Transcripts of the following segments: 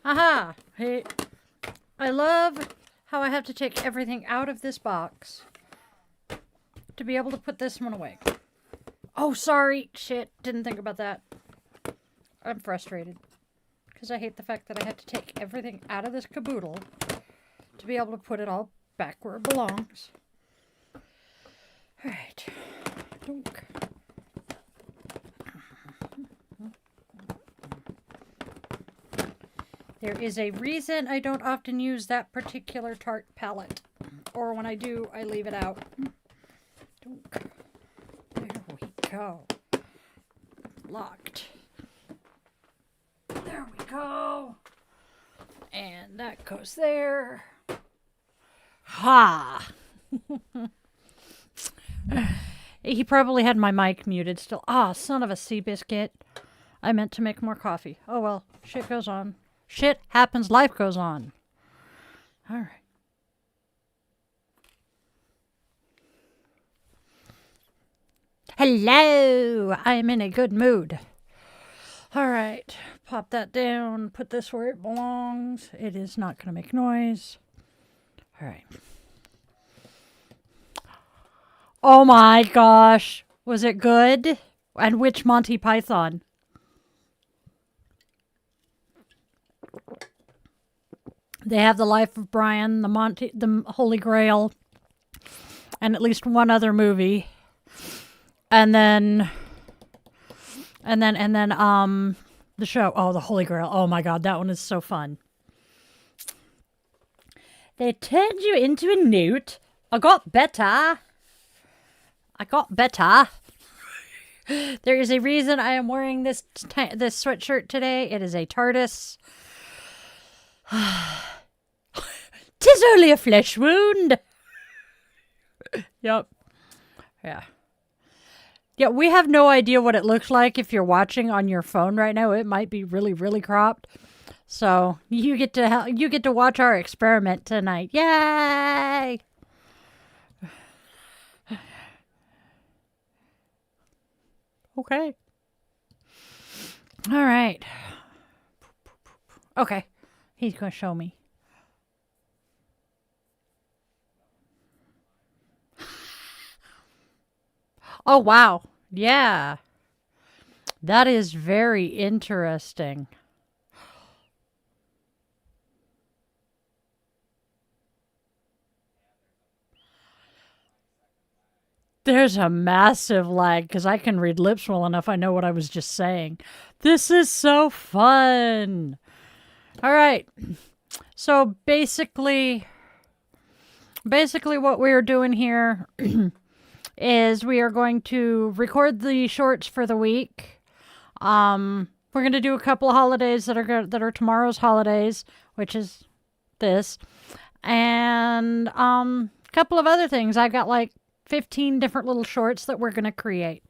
Aha! Hey, I love how I have to take everything out of this box to be able to put this one away. Oh, sorry. Shit. Didn't think about that. I'm frustrated. Because I hate the fact that I had to take everything out of this caboodle to be able to put it all back where it belongs. Alright. Dunk. There is a reason I don't often use that particular Tarte palette. Or when I do, I leave it out. Dunk. There we go. Locked. There we go. And that goes there. Ha! He probably had my mic muted still. Ah, son of a sea biscuit. I meant to make more coffee. Oh well, shit goes on. Shit happens, life goes on. All right. Hello! I'm in a good mood. All right. Pop that down. Put this where it belongs. It is not going to make noise. All right. Oh my gosh. Was it good? And which Monty Python? They have The Life of Brian, the Holy Grail, and at least one other movie. And then the show. Oh, The Holy Grail. Oh my God, that one is so fun. They turned you into a newt. I got better. There is a reason I am wearing this sweatshirt today. It is a TARDIS. 'Tis only a flesh wound. Yep. Yeah. Yeah, we have no idea what it looks like if you're watching on your phone right now. It might be really, really cropped. So you get to watch our experiment tonight. Yay! Okay. All right. Okay. He's going to show me. Oh, wow. Yeah. That is very interesting. There's a massive lag because I can read lips well enough. I know what I was just saying. This is so fun. All right. So basically what we're doing here is we are going to record the shorts for the week. We're going to do a couple of holidays that are tomorrow's holidays, which is this, and a couple of other things. I've got like 15 different little shorts that we're going to create.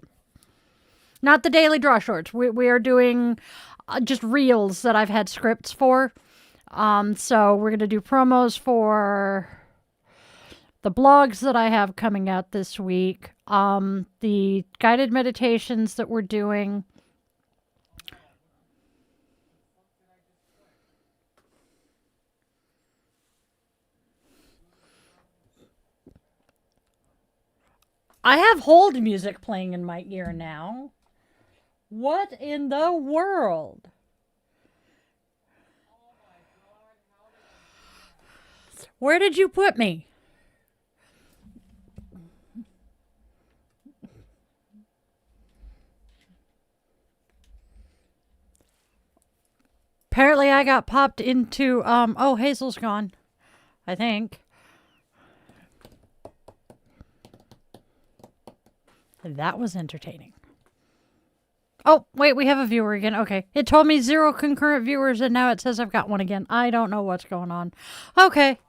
Not the daily draw shorts. We are doing just reels that I've had scripts for. So we're going to do promos for the blogs that I have coming out this week. The guided meditations that we're doing. I have hold music playing in my ear now. What in the world? Where did you put me? Apparently I got popped into, oh, Hazel's gone, I think. That was entertaining. Oh, wait, we have a viewer again. Okay. It told me 0 concurrent viewers, and now it says I've got one again. I don't know what's going on. Okay.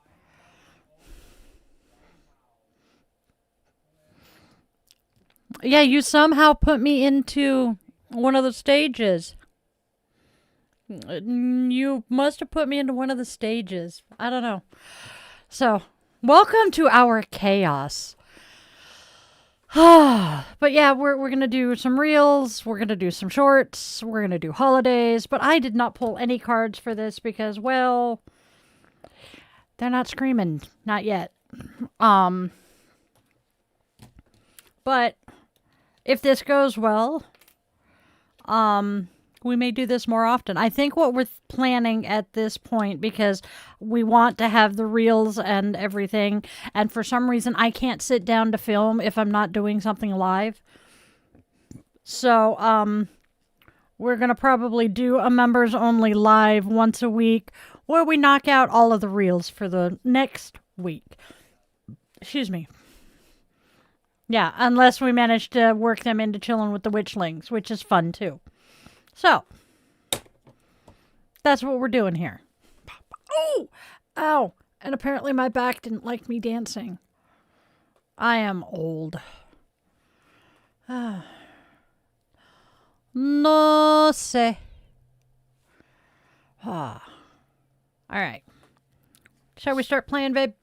Yeah, you somehow put me into one of the stages. You must have put me into one of the stages. I don't know. So, welcome to our chaos. But yeah, we're going to do some reels. We're going to do some shorts. We're going to do holidays. But I did not pull any cards for this because, well, they're not screaming. Not yet. But if this goes well, we may do this more often. I think what we're planning at this point, because we want to have the reels and everything, and for some reason I can't sit down to film if I'm not doing something live. So, we're going to probably do a members only live once a week where we knock out all of the reels for the next week. Excuse me. Yeah, unless we manage to work them into chilling with the Witchlings, which is fun too. So, that's what we're doing here. Oh! Ow! And apparently my back didn't like me dancing. I am old. No sé. All right. Shall we start playing, babe?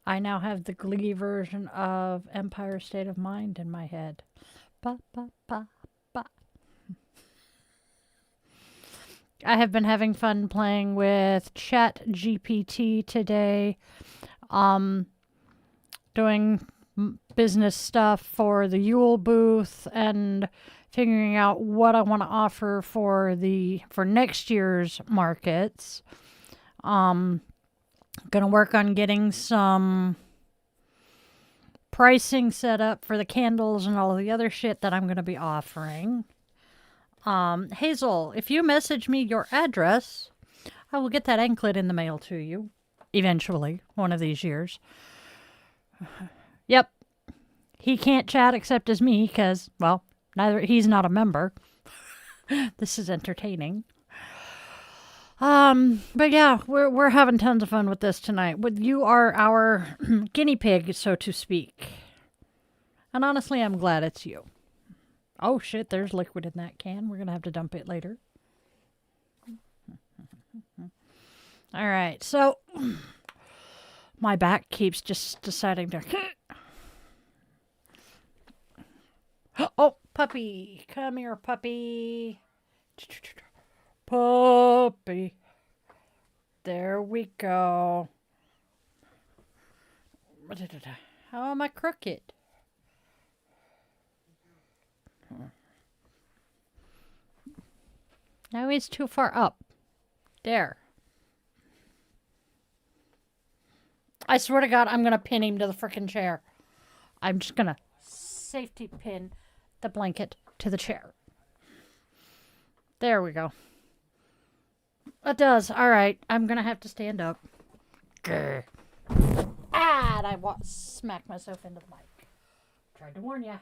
I now have the Glee version of Empire State of Mind in my head. Ba, ba, ba, ba. I have been having fun playing with Chat GPT today. Doing business stuff for the Yule booth and figuring out what I want to offer for next year's markets. Gonna work on getting some pricing set up for the candles and all of the other shit that I'm gonna be offering. Hazel, if you message me your address, I will get that anklet in the mail to you eventually, one of these years. Yep. He can't chat except as me because, well, he's not a member. This is entertaining. But yeah, we're having tons of fun with this tonight. You are our guinea pig, so to speak. And honestly, I'm glad it's you. Oh shit, there's liquid in that can. We're gonna have to dump it later. All right, so my back keeps just deciding to... Oh, puppy. Come here, puppy. Puppy. There we go. How am I crooked? No, he's too far up. There. I swear to God, I'm going to pin him to the frickin' chair. I'm just going to safety pin the blanket to the chair. There we go. It does. All right. I'm going to have to stand up. Grr. Ah, and I smacked myself into the mic. Tried to warn ya.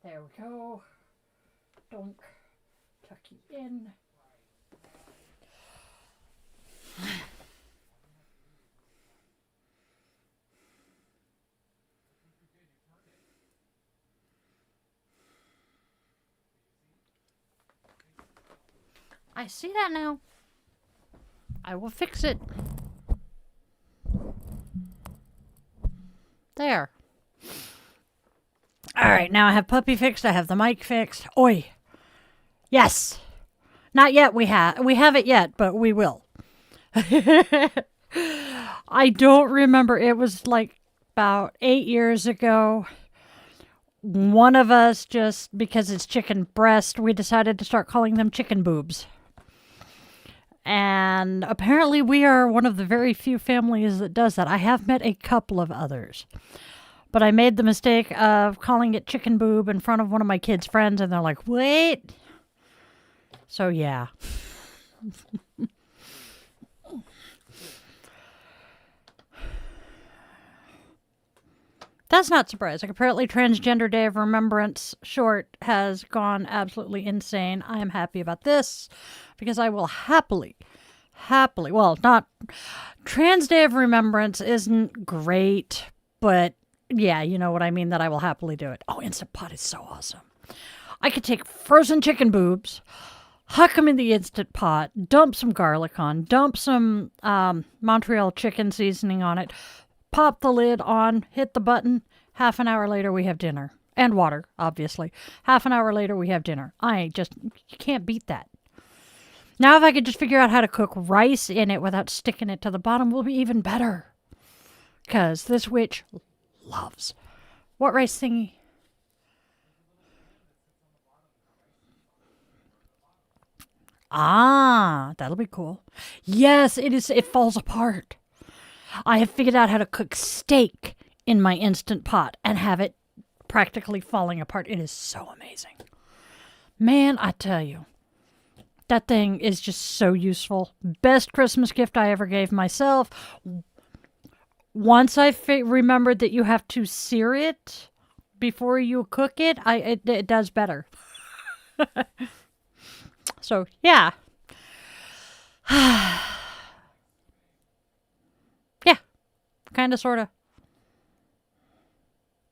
There we go. Donk. Tuck you in. I see that now. I will fix it. There. All right, now I have puppy fixed. I have the mic fixed. Oi. Yes. Not yet. We have it yet, but we will. I don't remember. It was like about 8 years ago. One of us, just because it's chicken breast, we decided to start calling them chicken boobs. And apparently we are one of the very few families that does that. I have met a couple of others. But I made the mistake of calling it chicken boob in front of one of my kids' friends, and they're like, wait. So, yeah. That's not surprising. Apparently, Transgender Day of Remembrance short has gone absolutely insane. I am happy about this because I will happily, well, not... Trans Day of Remembrance isn't great, but yeah, you know what I mean, that I will happily do it. Oh, Instant Pot is so awesome. I could take frozen chicken boobs, huck them in the Instant Pot, dump some garlic on, dump some Montreal chicken seasoning on it, pop the lid on, hit the button. Half an hour later, we have dinner. And water, obviously. Half an hour later, we have dinner. You can't beat that. Now, if I could just figure out how to cook rice in it without sticking it to the bottom, will be even better. Because this witch loves. What rice thingy? Ah, that'll be cool. Yes, it is. It falls apart. I have figured out how to cook steak in my Instant Pot and have it practically falling apart. It is so amazing. Man, I tell you, that thing is just so useful. Best Christmas gift I ever gave myself. Once I remembered that you have to sear it before you cook it, it does better. So, yeah. Yeah. Kind of, sort of.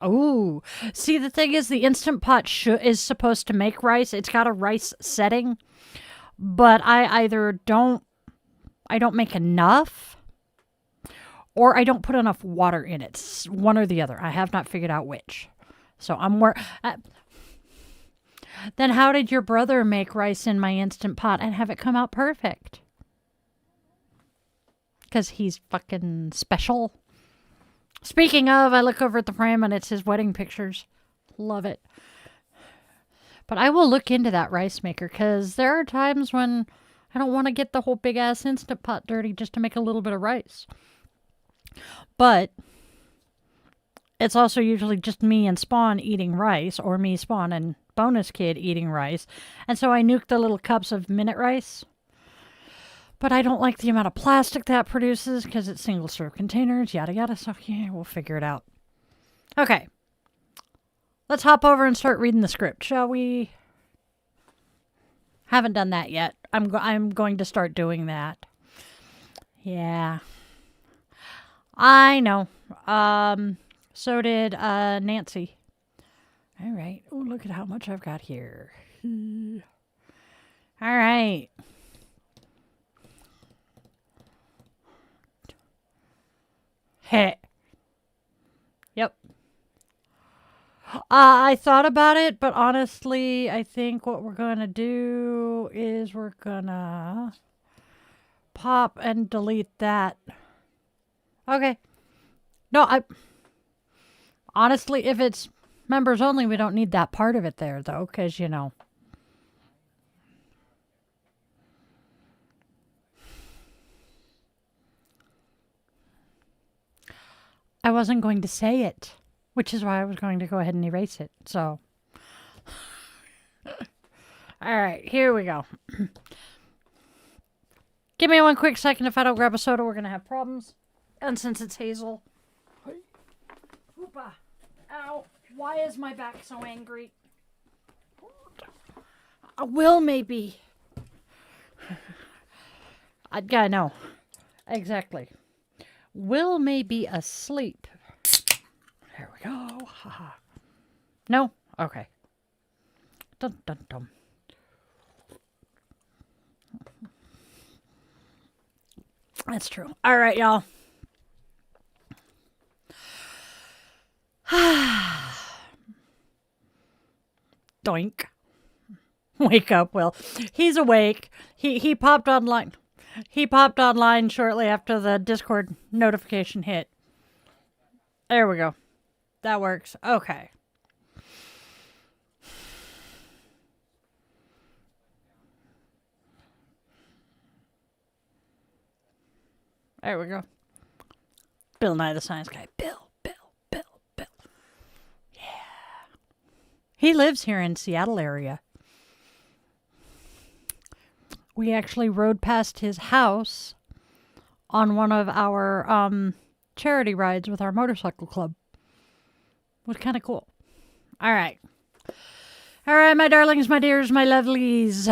Oh, see, the thing is, the Instant Pot is supposed to make rice. It's got a rice setting, but I don't make enough, or I don't put enough water in it. It's one or the other. I have not figured out which. So I'm more... Then how did your brother make rice in my Instant Pot and have it come out perfect? Because he's fucking special. Speaking of, I look over at the frame and it's his wedding pictures. Love it. But I will look into that rice maker because there are times when I don't want to get the whole big ass Instant Pot dirty just to make a little bit of rice. But it's also usually just me and Spawn eating rice, or me, Spawn, and Bonus Kid eating rice. And so I nuke the little cups of minute rice. But I don't like the amount of plastic that produces because it's single-serve containers, yada yada. So yeah, we'll figure it out. Okay. Let's hop over and start reading the script, shall we? Haven't done that yet. I'm going to start doing that. Yeah. I know. So did Nancy. All right. Oh, look at how much I've got here. All right. Hey. Yep. I thought about it, but honestly, I think what we're going to do is we're going to pop and delete that. Okay. No, honestly, if it's members only, we don't need that part of it there, though, because, you know. I wasn't going to say it, which is why I was going to go ahead and erase it, so. All right, here we go. Give me one quick second. If I don't grab a soda, we're going to have problems. And since it's Hazel. Hoopa. Ow. Why is my back so angry? Will maybe. I know. Exactly. Will may be asleep. There we go. No? Okay. Dun dun dun. That's true. All right, y'all. Doink. Wake up, Will. He's awake. He popped online. He popped online shortly after the Discord notification hit. There we go. That works. Okay. There we go. Bill Nye the Science Guy. Bill. Yeah. He lives here in Seattle area. We actually rode past his house on one of our charity rides with our motorcycle club. It was kind of cool. All right. All right, my darlings, my dears, my lovelies.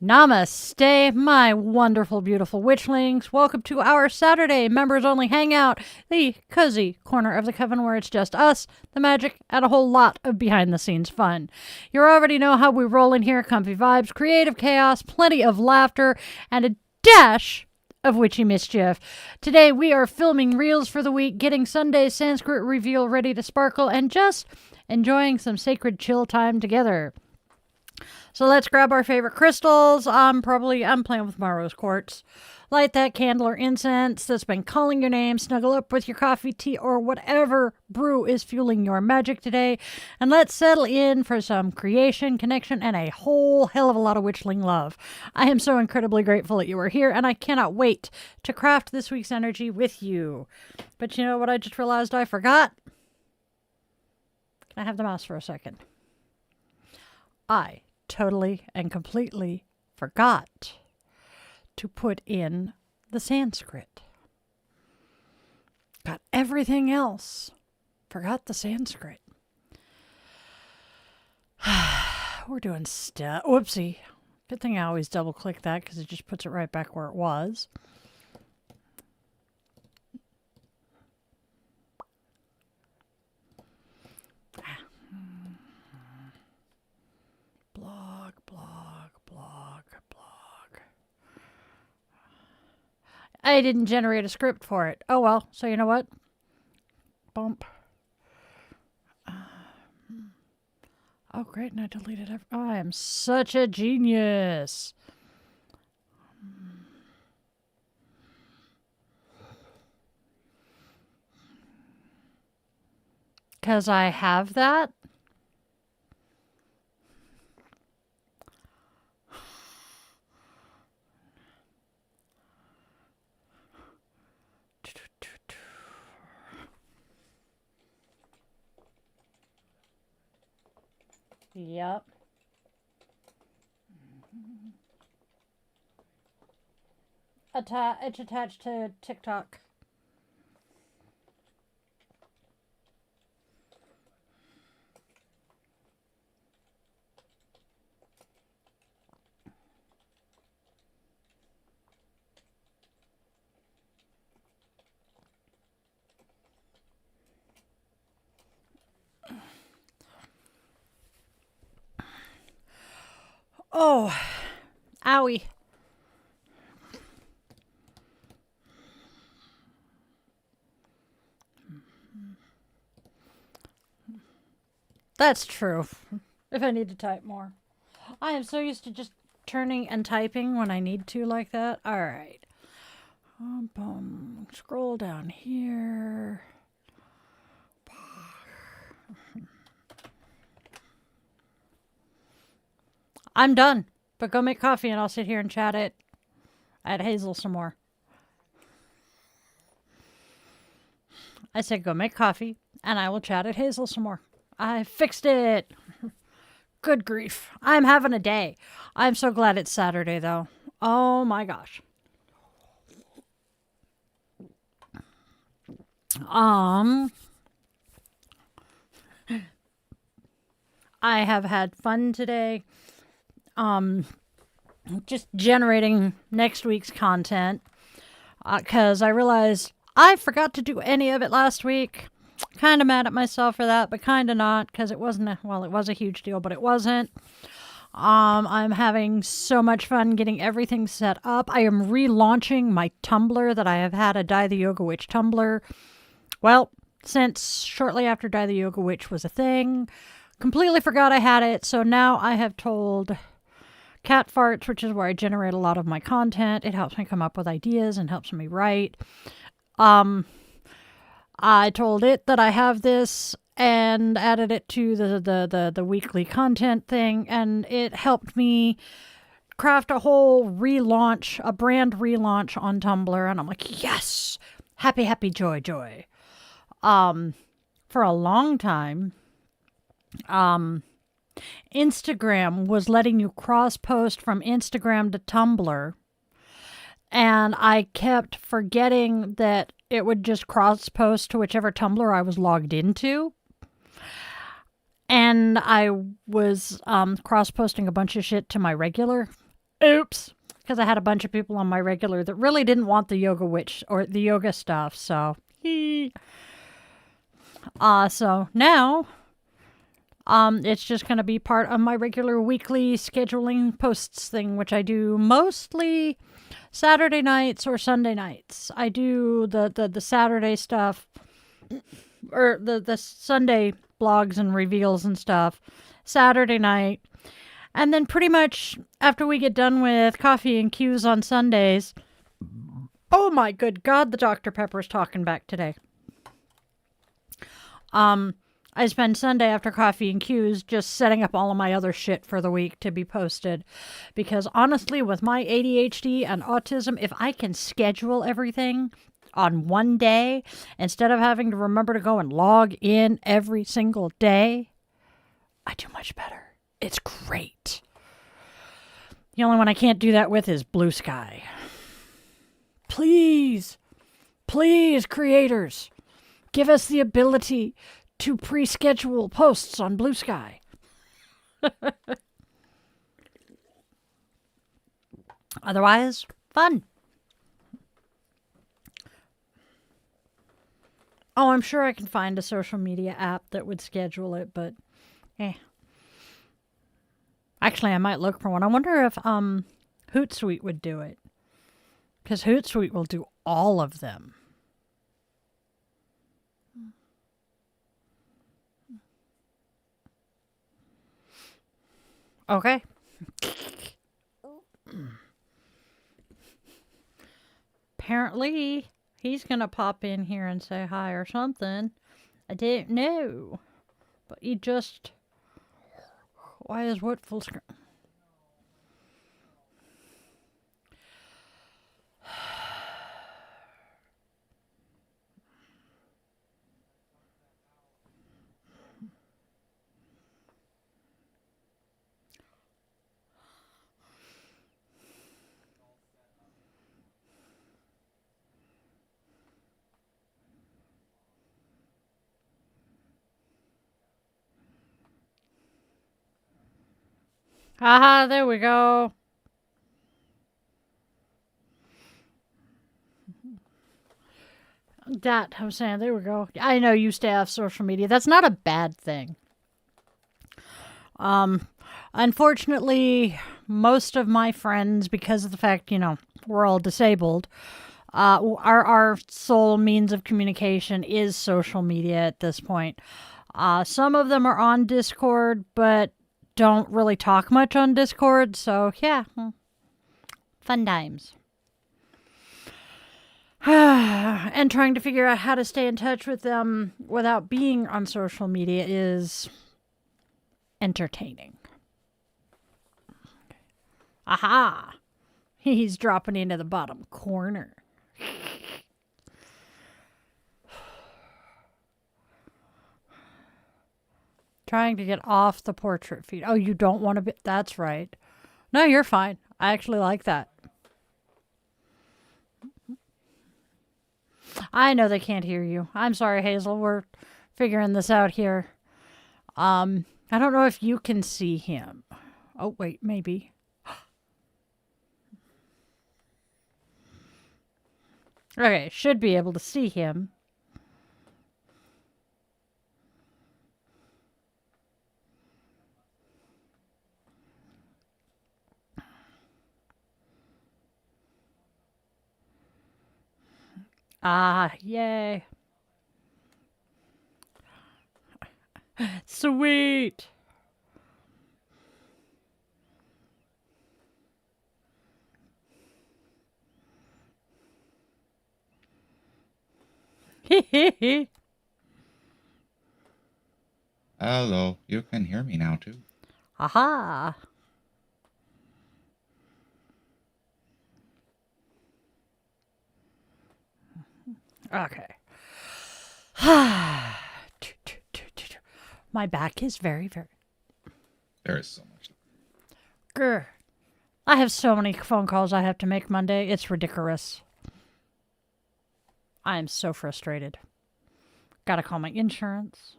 Namaste, my wonderful, beautiful witchlings. Welcome to our Saturday members-only hangout, the cozy corner of the Coven where it's just us, the magic, and a whole lot of behind-the-scenes fun. You already know how we roll in here. Comfy vibes, creative chaos, plenty of laughter, and a dash of witchy mischief. Today we are filming reels for the week, getting Sunday's Sanskrit reveal ready to sparkle, and just enjoying some sacred chill time together. So let's grab our favorite crystals. I'm playing with my rose quartz. Light that candle or incense that's been calling your name. Snuggle up with your coffee, tea, or whatever brew is fueling your magic today. And let's settle in for some creation, connection, and a whole hell of a lot of witchling love. I am so incredibly grateful that you are here, and I cannot wait to craft this week's energy with you. But you know what I just realized I forgot? Can I have the mouse for a second? I totally and completely forgot to put in the Sanskrit. Got everything else. Forgot the Sanskrit. We're doing stuff. Whoopsie. Good thing I always double click that because it just puts it right back where it was. Blog. I didn't generate a script for it. Oh well, so you know what? Bump. Oh great, and I deleted it. Oh, I am such a genius. Because I have that. Yep. It's attached to TikTok. Oh, owie. That's true. If I need to type more. I am so used to just turning and typing when I need to like that. All right. Boom. Scroll down here. I'm done. But go make coffee and I'll sit here and chat it at Hazel some more. I said go make coffee and I will chat at Hazel some more. I fixed it. Good grief. I'm having a day. I'm so glad it's Saturday though. Oh my gosh. I have had fun today. Just generating next week's content. Because I realized I forgot to do any of it last week. Kind of mad at myself for that, but kind of not, because it wasn't, it was a huge deal, but it wasn't. I'm having so much fun getting everything set up. I am relaunching my Tumblr that I have had, a Die the Yoga Witch Tumblr. Well, since shortly after Die the Yoga Witch was a thing, completely forgot I had it, so now I have told Cat Farts, which is where I generate a lot of my content. It helps me come up with ideas and helps me write. I told it that I have this and added it to the weekly content thing, and it helped me craft a whole relaunch, a brand relaunch on Tumblr, and I'm like, yes! Happy, happy, joy, joy. For a long time, Instagram was letting you cross-post from Instagram to Tumblr, and I kept forgetting that it would just cross-post to whichever Tumblr I was logged into. And I was cross-posting a bunch of shit to my regular. Oops. Because I had a bunch of people on my regular that really didn't want the yoga witch or the yoga stuff. So, so now, it's just going to be part of my regular weekly scheduling posts thing, which I do mostly Saturday nights or Sunday nights. I do the Saturday stuff, or the Sunday blogs and reveals and stuff Saturday night. And then pretty much after we get done with coffee and cues on Sundays, oh my good God, the Dr. Pepper's talking back today. I spend Sunday after coffee and cues just setting up all of my other shit for the week to be posted. Because honestly, with my ADHD and autism, if I can schedule everything on one day instead of having to remember to go and log in every single day, I do much better. It's great. The only one I can't do that with is Blue Sky. Please, please, creators, give us the ability to pre-schedule posts on Blue Sky. Otherwise, fun. Oh, I'm sure I can find a social media app that would schedule it, but Actually, I might look for one. I wonder if Hootsuite would do it. Because Hootsuite will do all of them. Okay. Apparently, he's going to pop in here and say hi or something. I didn't know. But he just... Why is what full screen? Aha, there we go. That, I was saying, there we go. I know you stay off social media. That's not a bad thing. Unfortunately, most of my friends, because of the fact, we're all disabled, our sole means of communication is social media at this point. Some of them are on Discord, but don't really talk much on Discord, so yeah, fun times. And trying to figure out how to stay in touch with them without being on social media is entertaining. Aha! He's dropping into the bottom corner. Trying to get off the portrait feed. Oh, you don't want to be... That's right. No, you're fine. I actually like that. I know they can't hear you. I'm sorry, Hazel. We're figuring this out here. I don't know if you can see him. Oh, wait, maybe. Okay, should be able to see him. Ah, yay. Sweet. Hello, you can hear me now too. Aha. Okay. My back is very, very... There is so much. Grr. I have so many phone calls I have to make Monday. It's ridiculous. I am so frustrated. Gotta call my insurance.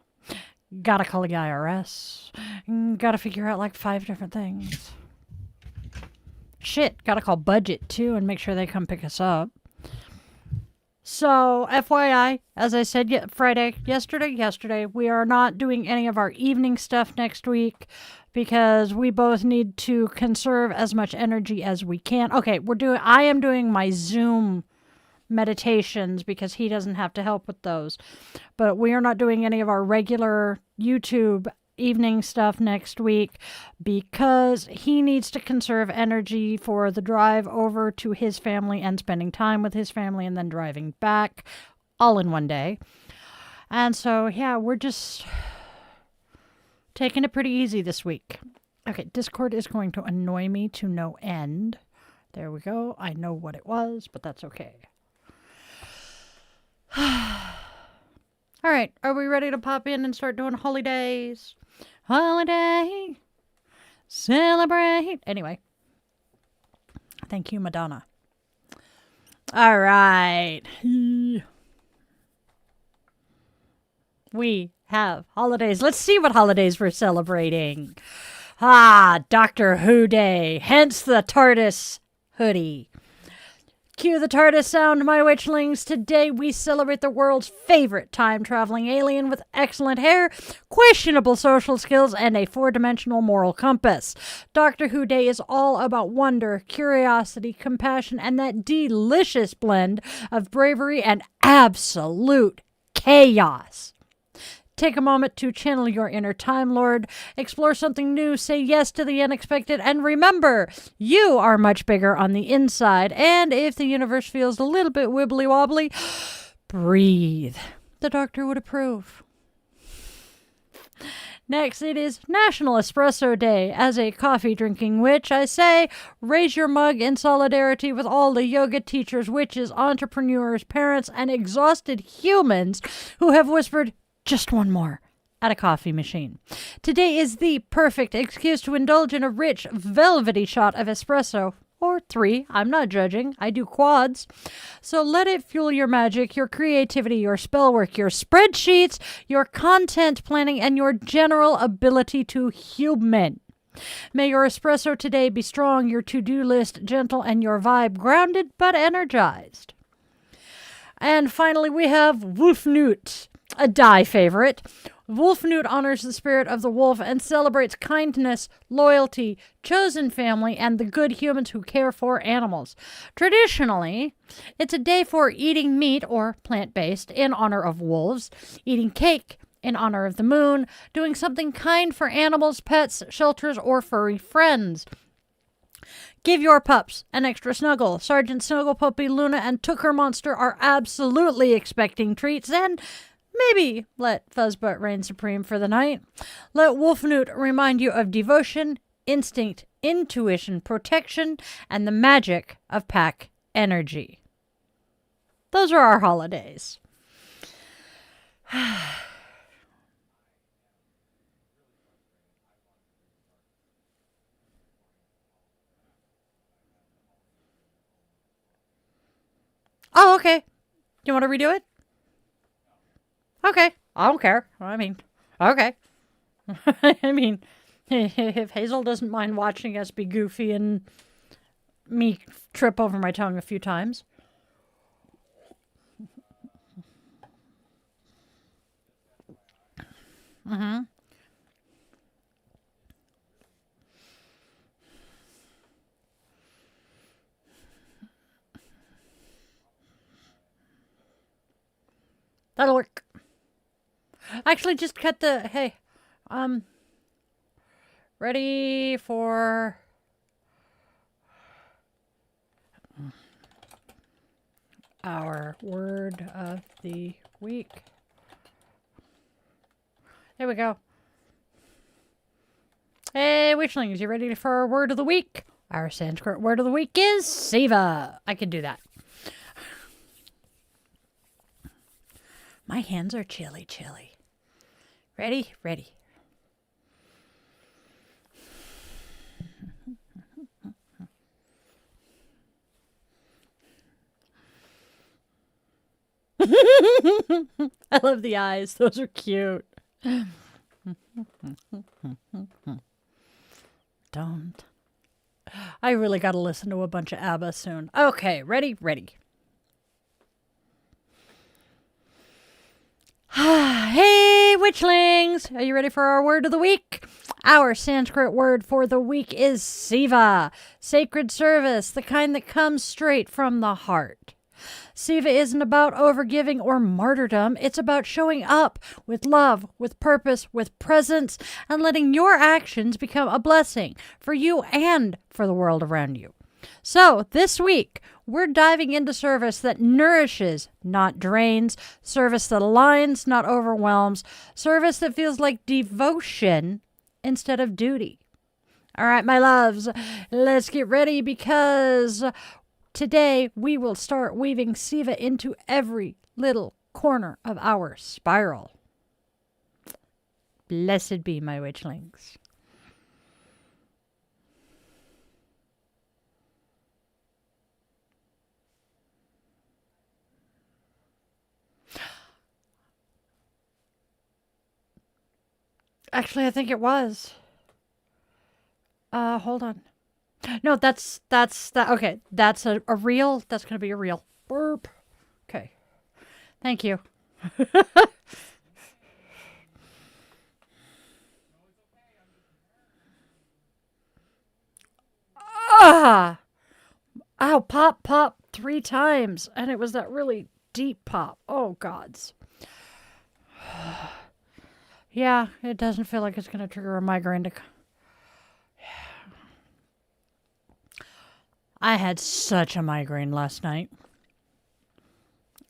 Gotta call the IRS. Gotta figure out like 5 different things. Shit, gotta call budget too and make sure they come pick us up. So, FYI, as I said yesterday, we are not doing any of our evening stuff next week because we both need to conserve as much energy as we can. Okay, I am doing my Zoom meditations because he doesn't have to help with those. But we are not doing any of our regular YouTube evening stuff next week because he needs to conserve energy for the drive over to his family and spending time with his family and then driving back all in one day. And so, yeah, we're just taking it pretty easy this week. Okay, Discord is going to annoy me to no end. There we go. I know what it was, but that's okay. All right, are we ready to pop in and start doing holidays? Holiday, celebrate. Anyway, thank you, Madonna. All right. We have holidays. Let's see what holidays we're celebrating. Doctor Who Day, hence the TARDIS hoodie. Cue the TARDIS sound, my witchlings. Today we celebrate the world's favorite time-traveling alien with excellent hair, questionable social skills, and a 4-dimensional moral compass. Doctor Who Day is all about wonder, curiosity, compassion, and that delicious blend of bravery and absolute chaos. Take a moment to channel your inner Time Lord, explore something new, say yes to the unexpected, and remember, you are much bigger on the inside. And if the universe feels a little bit wibbly-wobbly, breathe. The doctor would approve. Next, it is National Espresso Day. As a coffee-drinking witch, I say, raise your mug in solidarity with all the yoga teachers, witches, entrepreneurs, parents, and exhausted humans who have whispered, just one more, at a coffee machine. Today is the perfect excuse to indulge in a rich, velvety shot of espresso. Or 3, I'm not judging, I do quads. So let it fuel your magic, your creativity, your spell work, your spreadsheets, your content planning, and your general ability to human. May your espresso today be strong, your to-do list gentle, and your vibe grounded but energized. And finally, we have Wolfnut, a die favorite. Wolfnut honors the spirit of the wolf and celebrates kindness, loyalty, chosen family, and the good humans who care for animals. Traditionally, it's a day for eating meat or plant-based in honor of wolves, eating cake in honor of the moon, doing something kind for animals, pets, shelters, or furry friends. Give your pups an extra snuggle. Sergeant Snuggle Puppy, Luna, and Tooker Monster are absolutely expecting treats, and maybe let Fuzzbutt reign supreme for the night. Let Wolfnut remind you of devotion, instinct, intuition, protection, and the magic of pack energy. Those are our holidays. Oh, okay. You want to redo it? Okay. I don't care. I mean, okay. I mean, if Hazel doesn't mind watching us be goofy and me trip over my tongue a few times. Mm-hmm. That'll work. Actually, just cut the... Hey, ready for... our word of the week. There we go. Hey, Witchlings, you ready for our word of the week? Our Sanskrit word of the week is Siva. I can do that. My hands are chilly. Ready? Ready. I love the eyes. Those are cute. Don't. I really got to listen to a bunch of ABBA soon. Okay, ready? Hey, Witchlings! Are you ready for our word of the week? Our Sanskrit word for the week is Siva, sacred service, the kind that comes straight from the heart. Siva isn't about overgiving or martyrdom. It's about showing up with love, with purpose, with presence, and letting your actions become a blessing for you and for the world around you. So, this week, we're diving into service that nourishes, not drains, service that aligns, not overwhelms, service that feels like devotion instead of duty. All right, my loves, let's get ready because today we will start weaving Siva into every little corner of our spiral. Blessed be my witchlings. Actually, I think it was. Hold on. No, that's that. Okay, that's a reel. That's gonna be a reel. Burp. Okay. Thank you. Ah! Ow! Pop 3 times, and it was that really deep pop. Oh gods. Yeah, it doesn't feel like it's gonna trigger a migraine to. I had such a migraine last night.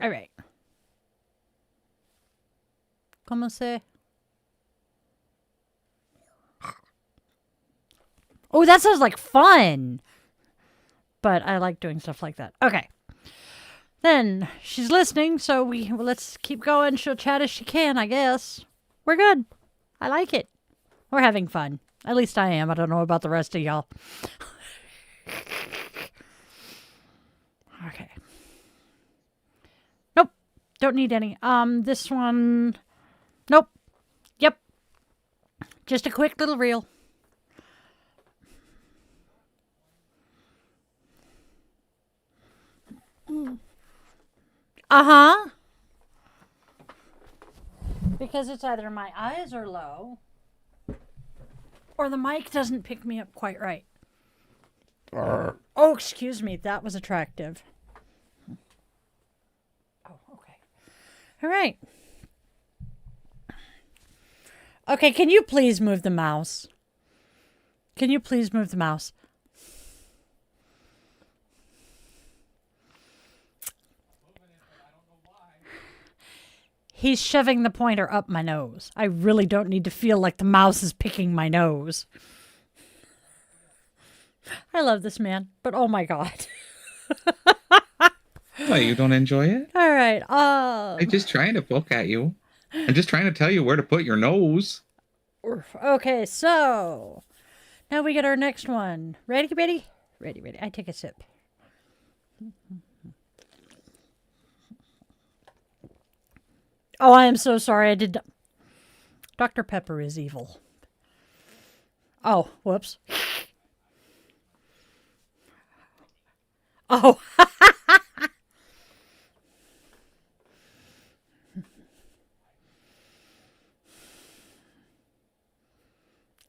All right. ¿Cómo se? Oh, that sounds like fun. But I like doing stuff like that. Okay. Then she's listening, so let's keep going. She'll chat as she can, I guess. We're good. I like it. We're having fun. At least I am. I don't know about the rest of y'all. Okay. Nope. Don't need any. This one. Nope. Yep. Just a quick little reel. Uh-huh. Because it's either my eyes are low or the mic doesn't pick me up quite right. Oh, excuse me. That was attractive. Oh, okay. All right. Okay, can you please move the mouse? Can you please move the mouse? He's shoving the pointer up my nose. I really don't need to feel like the mouse is picking my nose. I love this man, but oh my god. What, you don't enjoy it? All right. I'm just trying to poke at you. I'm just trying to tell you where to put your nose. Okay, so now we get our next one. Ready, ready? Ready, ready. I take a sip. Oh, I am so sorry. I did. Dr. Pepper is evil. Oh, whoops. Oh.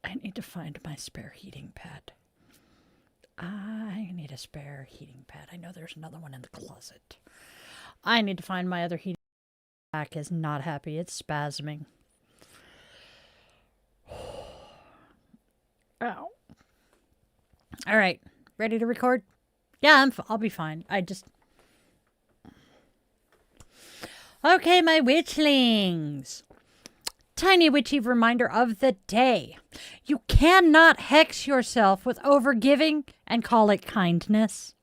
I need to find my spare heating pad. I need a spare heating pad. I know there's another one in the closet. I need to find my other heating pad. Back is not happy. It's spasming. Ow. All right. Ready to record? Yeah, I'll be fine. Okay, my witchlings. Tiny witchy reminder of the day. You cannot hex yourself with overgiving and call it kindness.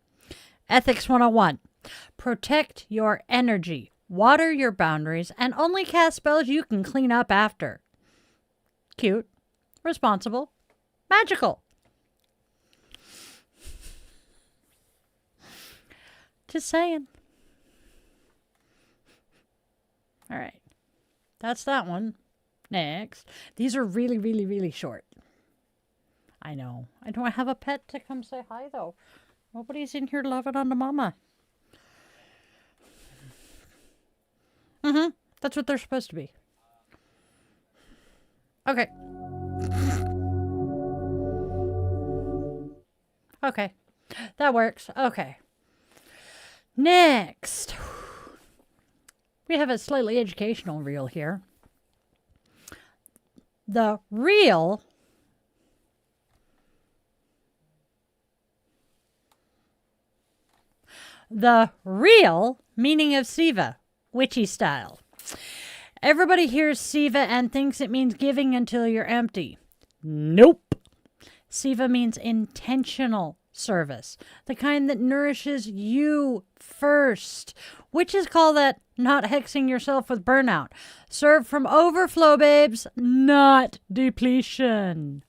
Ethics 101. Protect your energy. Water your boundaries and only cast spells you can clean up after. Cute. Responsible. Magical. Just saying. All right. That's that one. Next. These are really, really, really short. I know. I don't have a pet to come say hi, though. Nobody's in here loving on the mama. That's what they're supposed to be. Okay. Okay. That works. Okay. Next. We have a slightly educational reel here. The real meaning of Siva, witchy style. Everybody hears Siva and thinks it means giving until you're empty. Nope. Siva means intentional service, the kind that nourishes you first. Witches call that not hexing yourself with burnout. Serve from overflow, babes, not depletion.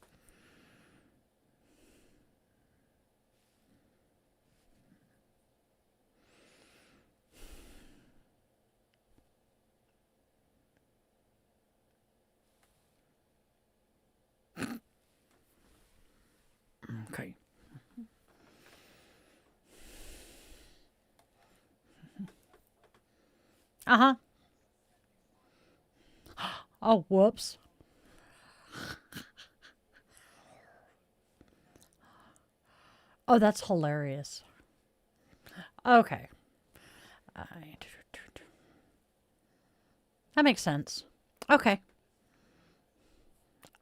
Okay. Uh-huh. Oh, whoops. Oh, that's hilarious. Okay. That makes sense. Okay.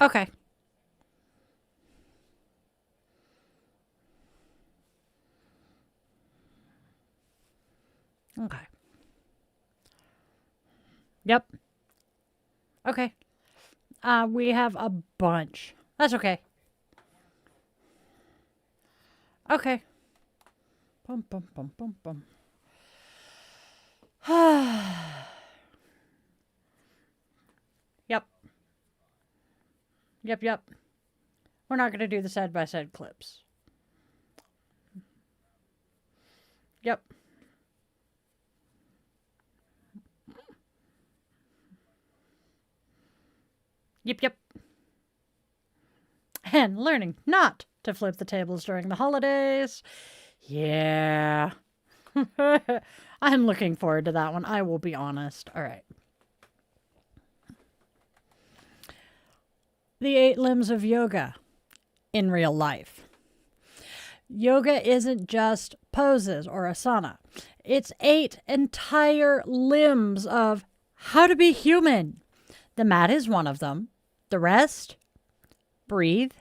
Okay. Okay. Yep. Okay. We have a bunch. That's okay. Okay. Bum, bum, bum, bum, bum. Yep. Yep, yep. We're not going to do the side-by-side clips. Yep. Yep, yep. And learning not to flip the tables during the holidays. Yeah. I'm looking forward to that one. I will be honest. All right. The 8 limbs of yoga in real life. Yoga isn't just poses or asana. It's 8 entire limbs of how to be human. The mat is one of them. The rest, breathe,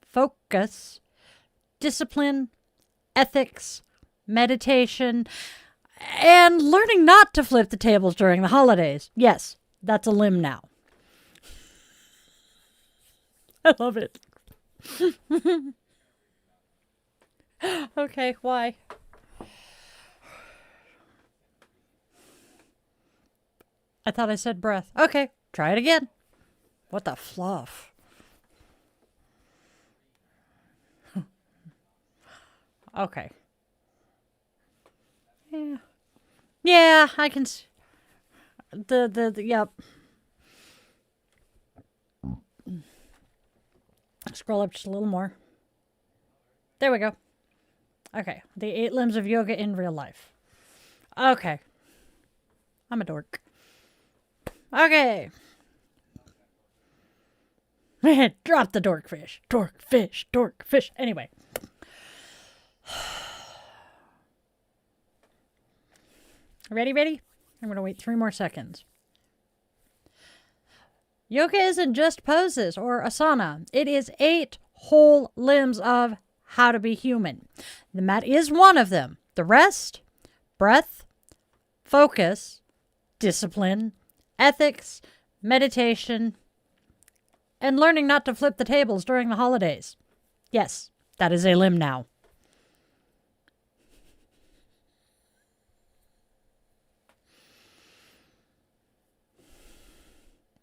focus, discipline, ethics, meditation, and learning not to flip the tables during the holidays. Yes, that's a limb now. I love it. Okay, why? I thought I said breath. Okay, try it again. What the fluff? Okay. Yeah. Yeah, I can yep. Scroll up just a little more. There we go. Okay, the 8 limbs of yoga in real life. Okay. I'm a dork. Okay. Drop the dorkfish. Dorkfish, dorkfish. Anyway. Ready? I'm going to wait 3 more seconds. Yoga isn't just poses or asana. It is 8 whole limbs of how to be human. The mat is one of them. The rest, breath, focus, discipline, ethics, meditation, and learning not to flip the tables during the holidays. Yes, that is a limb now.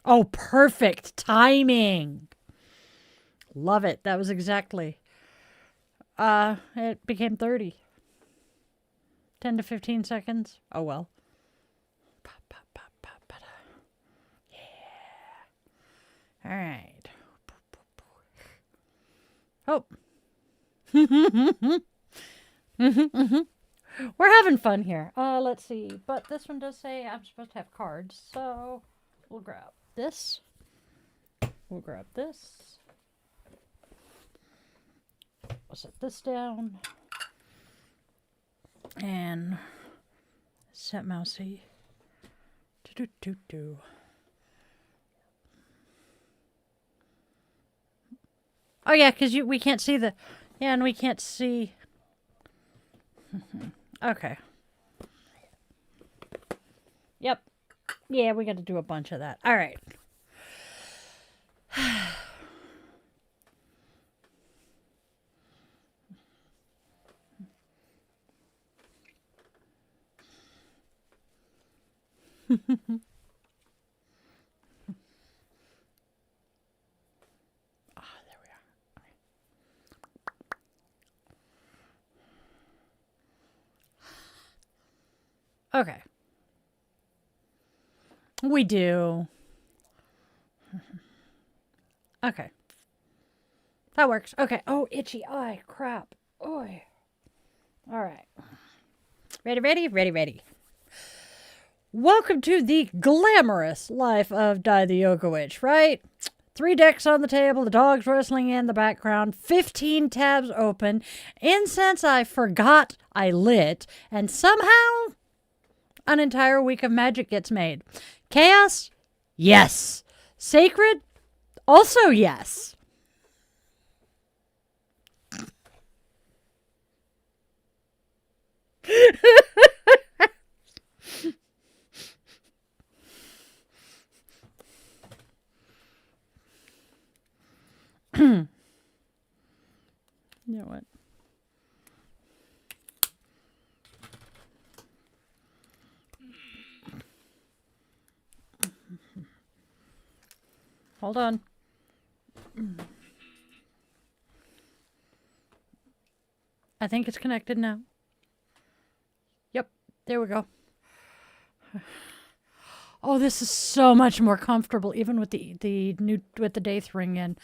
Oh, perfect timing. Love it. That was exactly. It became 30. 10 to 15 seconds. Oh, well. Yeah. All right. Oh. We're having fun here. Let's see. But this one does say I'm supposed to have cards, so we'll grab this. We'll grab this. I'll set this down. And set mousey. Do. Oh yeah, because we can't see the... Yeah, and we can't see... Okay. Yep. Yeah, we got to do a bunch of that. All right. There we are. Okay. We do. Okay. That works. Okay. Oh, itchy eye. Crap. Oi. All right. Ready. Welcome to the glamorous life of Die the Yoga Witch, right? 3 decks on the table, the dog's rustling in the background, 15 tabs open, incense I forgot I lit, and somehow an entire week of magic gets made. Chaos? Yes. Sacred? Also yes. You know what? Hold on. I think it's connected now. Yep, there we go. Oh, this is so much more comfortable, even with the Daith ring in.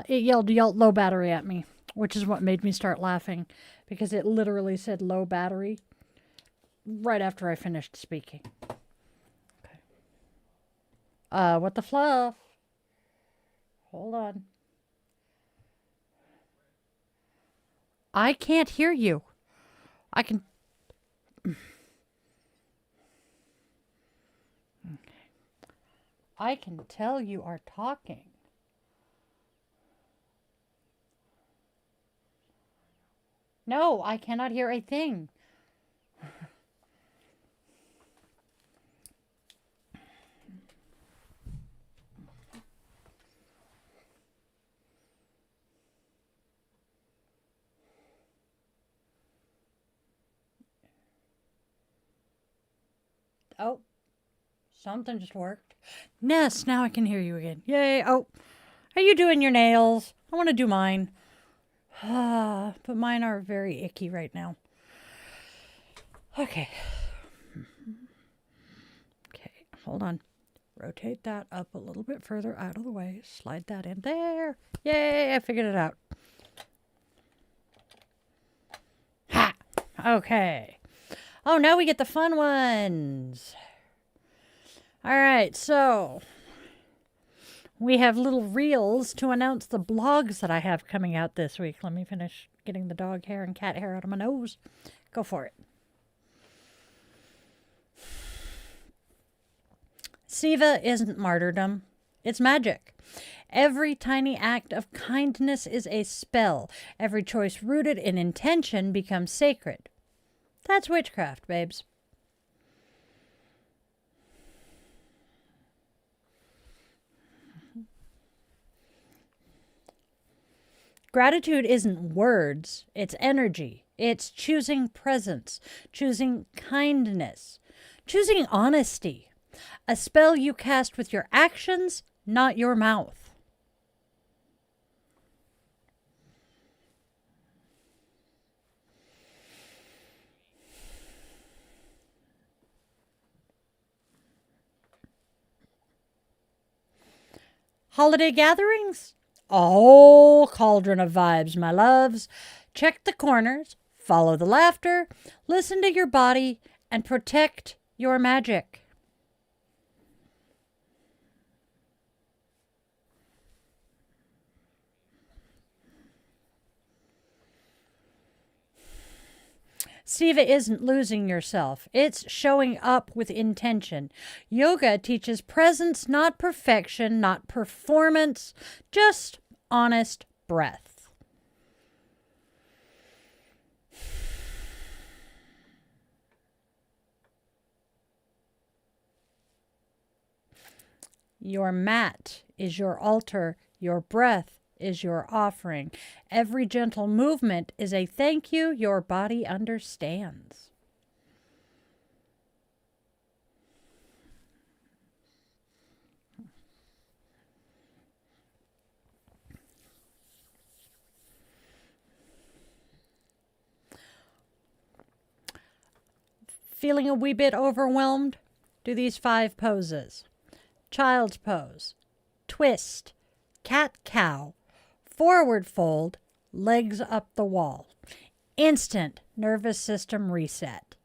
It yelled low battery at me, which is what made me start laughing, because it literally said low battery. right after I finished speaking. Okay. What the fluff? Hold on. I can't hear you. I can... I can tell you are talking. No, I cannot hear a thing. Oh, something just worked. Ness, now I can hear you again. Yay. Oh, are you doing your nails? I want to do mine. But mine are very icky right now. Okay. Okay, hold on. Rotate that up a little bit further out of the way. Slide that in there. Yay, I figured it out. Ha! Okay. Oh, now we get the fun ones. All right, so we have little reels to announce the blogs that I have coming out this week. Let me finish getting the dog hair and cat hair out of my nose. Go for it. Siva isn't martyrdom. It's magic. Every tiny act of kindness is a spell. Every choice rooted in intention becomes sacred. That's witchcraft, babes. Gratitude isn't words, it's energy. It's choosing presence, choosing kindness, choosing honesty. A spell you cast with your actions, not your mouth. Holiday gatherings? A whole cauldron of vibes, my loves. Check the corners, follow the laughter, listen to your body, and protect your magic. Siva isn't losing yourself. It's showing up with intention. Yoga teaches presence, not perfection, not performance, just honest breath. Your mat is your altar. Your breath is your offering. Every gentle movement is a thank you your body understands. Feeling a wee bit overwhelmed? Do these 5 poses. Child's pose, twist, cat-cow, forward fold, legs up the wall. Instant nervous system reset.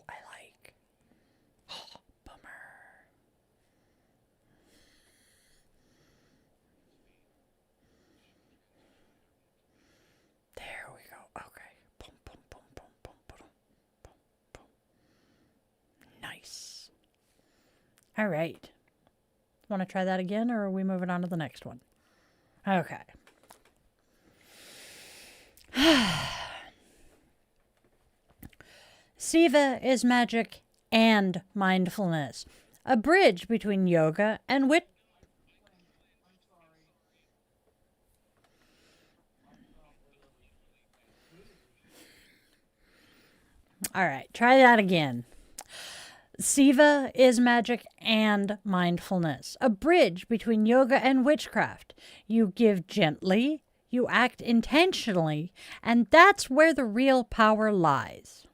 I like. Oh, bummer. There we go. Okay. Boom, boom, boom, boom, boom, boom, boom, boom. Nice. All right. Want to try that again, or are we moving on to the next one? Okay. Siva is magic and mindfulness, a bridge between yoga and wit. All right, try that again. Siva is magic and mindfulness, a bridge between yoga and witchcraft. You give gently, you act intentionally, and that's where the real power lies.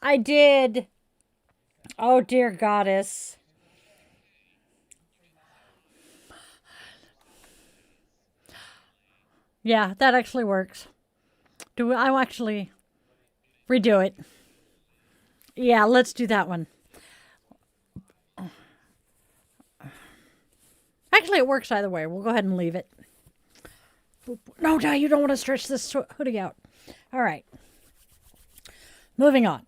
I did. Oh, dear goddess. Yeah, that actually works. I'll actually redo it. Yeah, let's do that one. Actually, it works either way. We'll go ahead and leave it. No, Di, you don't want to stretch this hoodie out. All right. Moving on.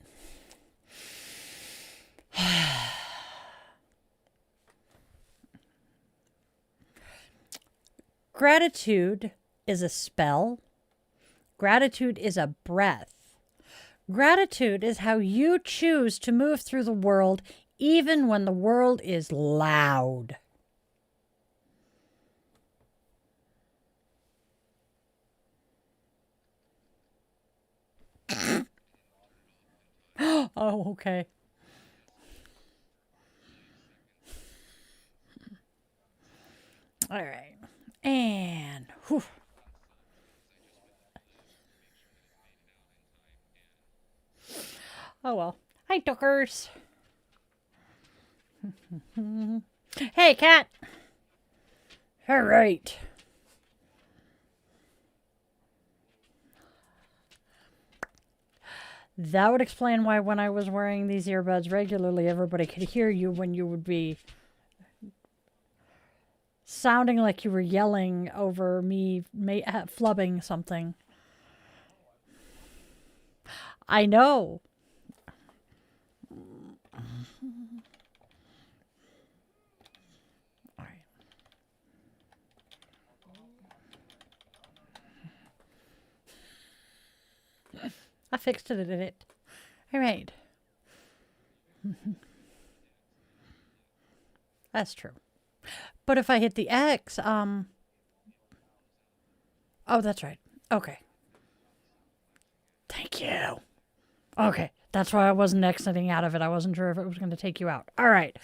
Gratitude is a spell. Gratitude is a breath. Gratitude is how you choose to move through the world, even when the world is loud. Oh, okay. All right. And whew. Oh well. Hi, duckers. Hey, cat. All right. That would explain why when I was wearing these earbuds regularly, everybody could hear you when you would be sounding like you were yelling over me flubbing something. I know. All right. I fixed it, did it? All right. That's true. But if I hit the X, oh, that's right. Okay. Thank you. Okay. That's why I wasn't exiting out of it. I wasn't sure if it was going to take you out. All right.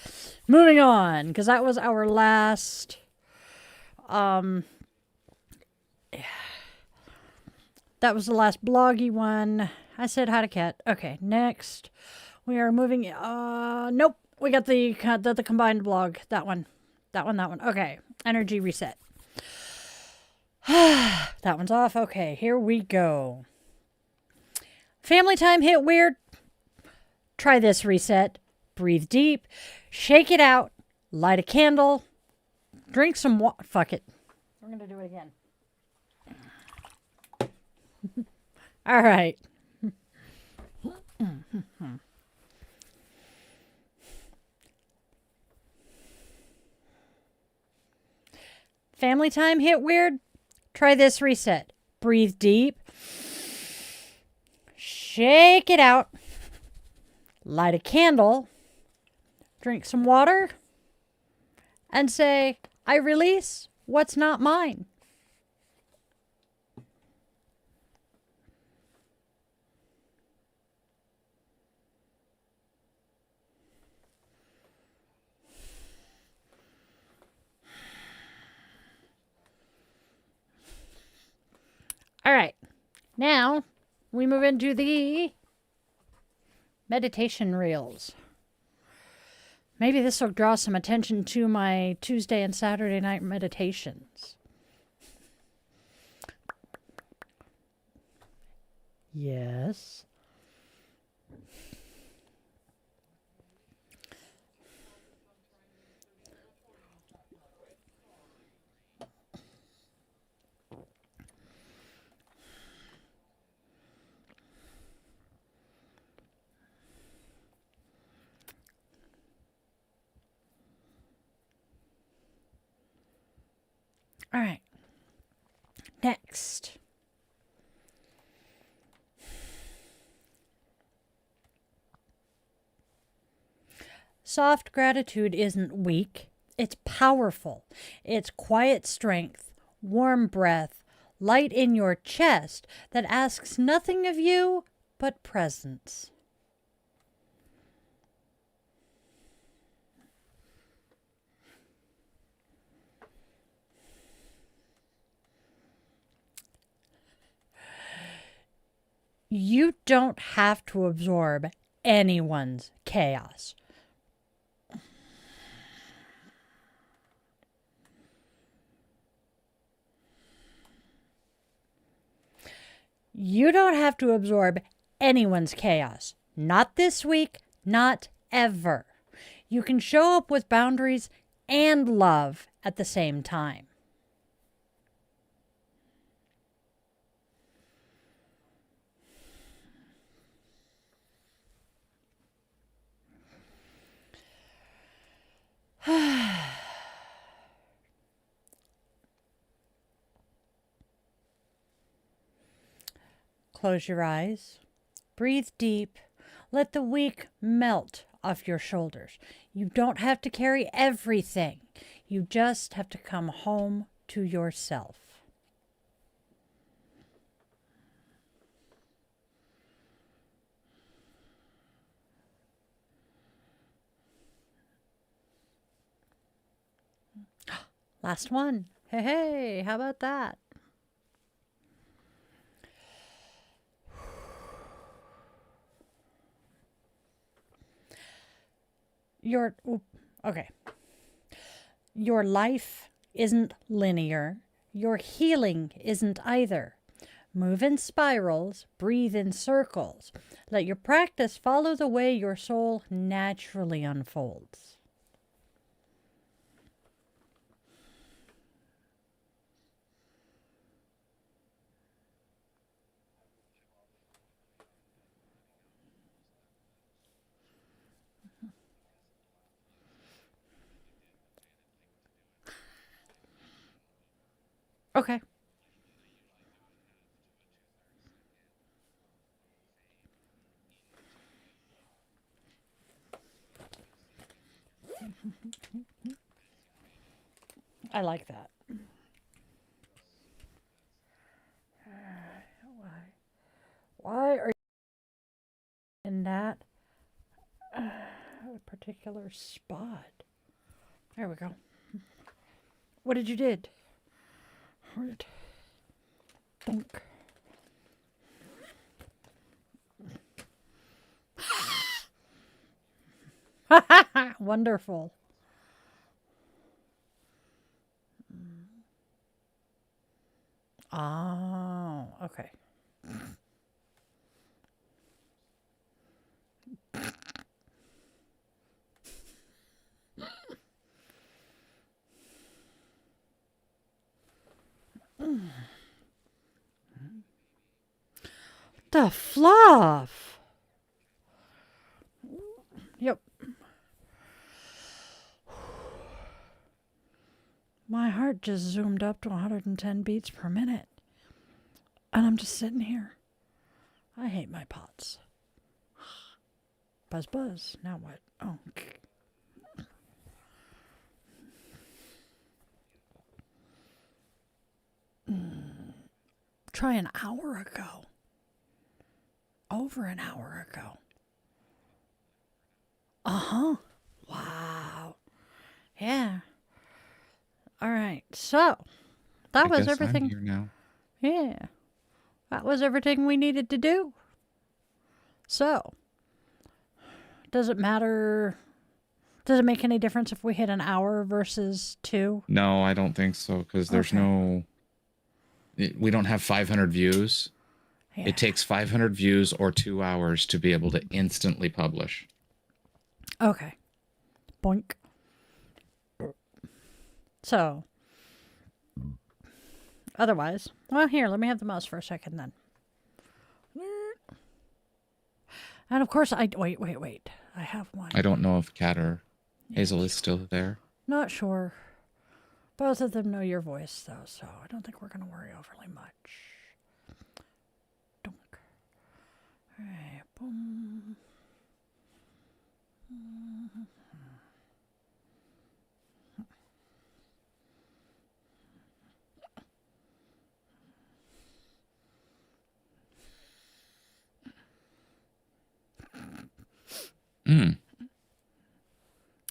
Moving on, because that was our last. That was the last bloggy one. I said hi to cat. Okay. Next, we are moving. Nope. We got the combined blog. That one. That one. Okay. Energy reset. That one's off. Okay. Here we go. Family time hit weird. Try this reset. Breathe deep. Shake it out. Light a candle. Drink some water. Fuck it. We're going to do it again. All right. Family time hit weird? Try this reset. Breathe deep. Shake it out. Light a candle. Drink some water. And say, I release what's not mine. All right. Now we move into the meditation reels. Maybe this will draw some attention to my Tuesday and Saturday night meditations. Yes. All right. Next. Soft gratitude isn't weak. It's powerful. It's quiet strength, warm breath, light in your chest that asks nothing of you but presence. You don't have to absorb anyone's chaos. You don't have to absorb anyone's chaos. Not this week, not ever. You can show up with boundaries and love at the same time. Close your eyes. Breathe deep. Let the week melt off your shoulders. You don't have to carry everything. You just have to come home to yourself. Last one. Hey, how about that? Okay. Your life isn't linear. Your healing isn't either. Move in spirals, breathe in circles. Let your practice follow the way your soul naturally unfolds. Okay. I like that. Why are you in that particular spot? There we go. What did you did? What? Think. Wonderful. Oh, okay. The fluff. Yep. My heart just zoomed up to 110 beats per minute. And I'm just sitting here. I hate my pots. Buzz, buzz. Now what? Oh. Try an hour ago. Over an hour ago. Uh-huh. Wow. Yeah. All right. So, that was everything. I'm here now. Yeah. That was everything we needed to do. So, does it matter? Does it make any difference if we hit an hour versus 2? No, I don't think so, because there's we don't have 500 views. Yeah. It takes 500 views or 2 hours to be able to instantly publish. Okay. Boink. So, otherwise, well, here, let me have the mouse for a second then. And of course, wait. I have one. I don't know if Kat or Hazel is still there. Not sure. Both of them know your voice, though, so I don't think we're going to worry overly much. Dunk. All right. Boom.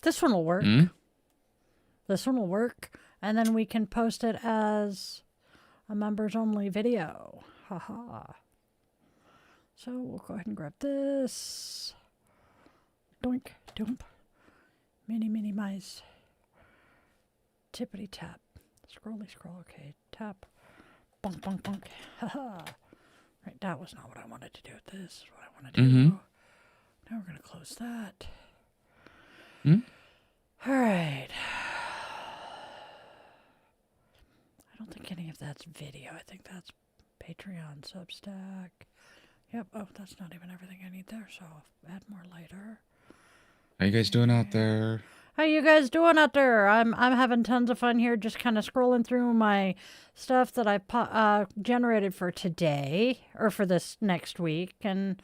This one will work. This one will work. And then we can post it as a members only video. Haha. So we'll go ahead and grab this. doink, doomp. Mini, mini mice. Tippity tap. Scrolly scroll. Okay, tap. Bonk, bonk, bonk. Haha. Right, that was not what I wanted to do with this. This is what I want to do. Mm-hmm. Now we're going to close that. Hmm? All right. I don't think any of that's video. I think that's Patreon, Substack. Yep. Oh, that's not even everything I need there, so I'll add more later. How you guys doing out there? How you guys doing out there? I'm having tons of fun here, just kind of scrolling through my stuff that I generated for today or for this next week, and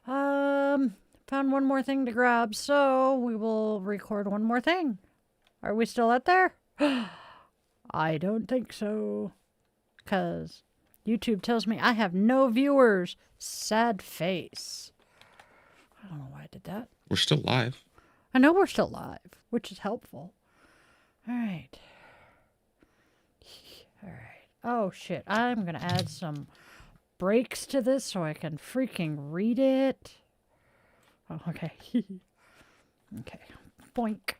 found one more thing to grab. So we will record one more thing. Are we still out there? I don't think so, cause YouTube tells me I have no viewers. Sad face. I don't know why I did that. We're still live. I know we're still live, which is helpful. All right. All right. Oh, shit. I'm going to add some breaks to this so I can freaking read it. Oh, okay. Okay. Boink.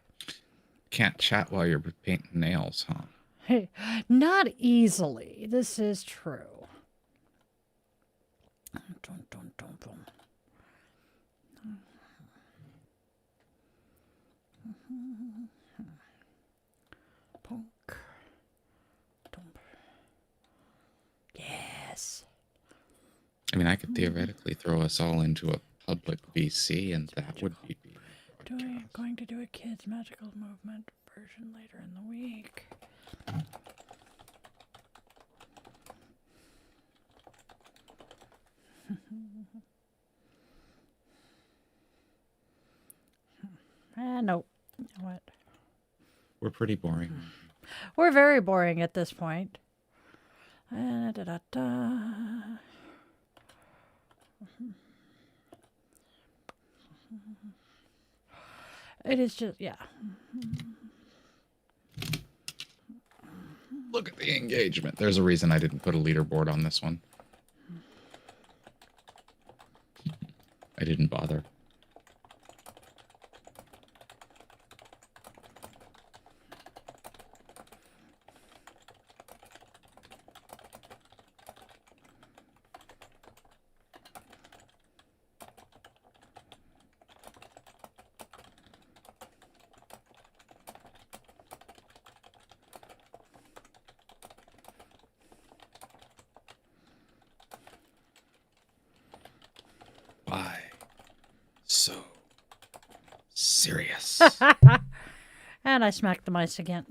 Can't chat while you're painting nails, huh? Hey, not easily. This is true. Dun, dun, dun, dun. Punk. Dump. Yes. I mean, I could theoretically throw us all into a public VC, and that would be... Going to do a kids magical movement version later in the week. Nope. You know what? We're pretty boring. We're very boring at this point. Da-da-da. It is just, yeah. Look at the engagement. There's a reason I didn't put a leaderboard on this one. I didn't bother. Why so serious? And I smacked the mice again.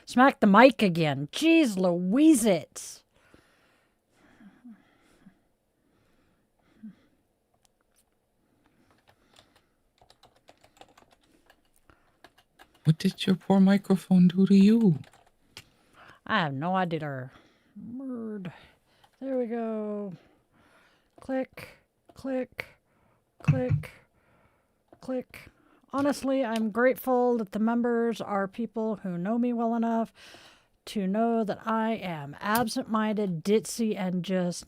Smacked the mic again. Jeez Louise it. What did your poor microphone do to you? I have no idea. Word. There we go. Click, click, click, click. Honestly, I'm grateful that the members are people who know me well enough to know that I am absent-minded, ditzy, and just...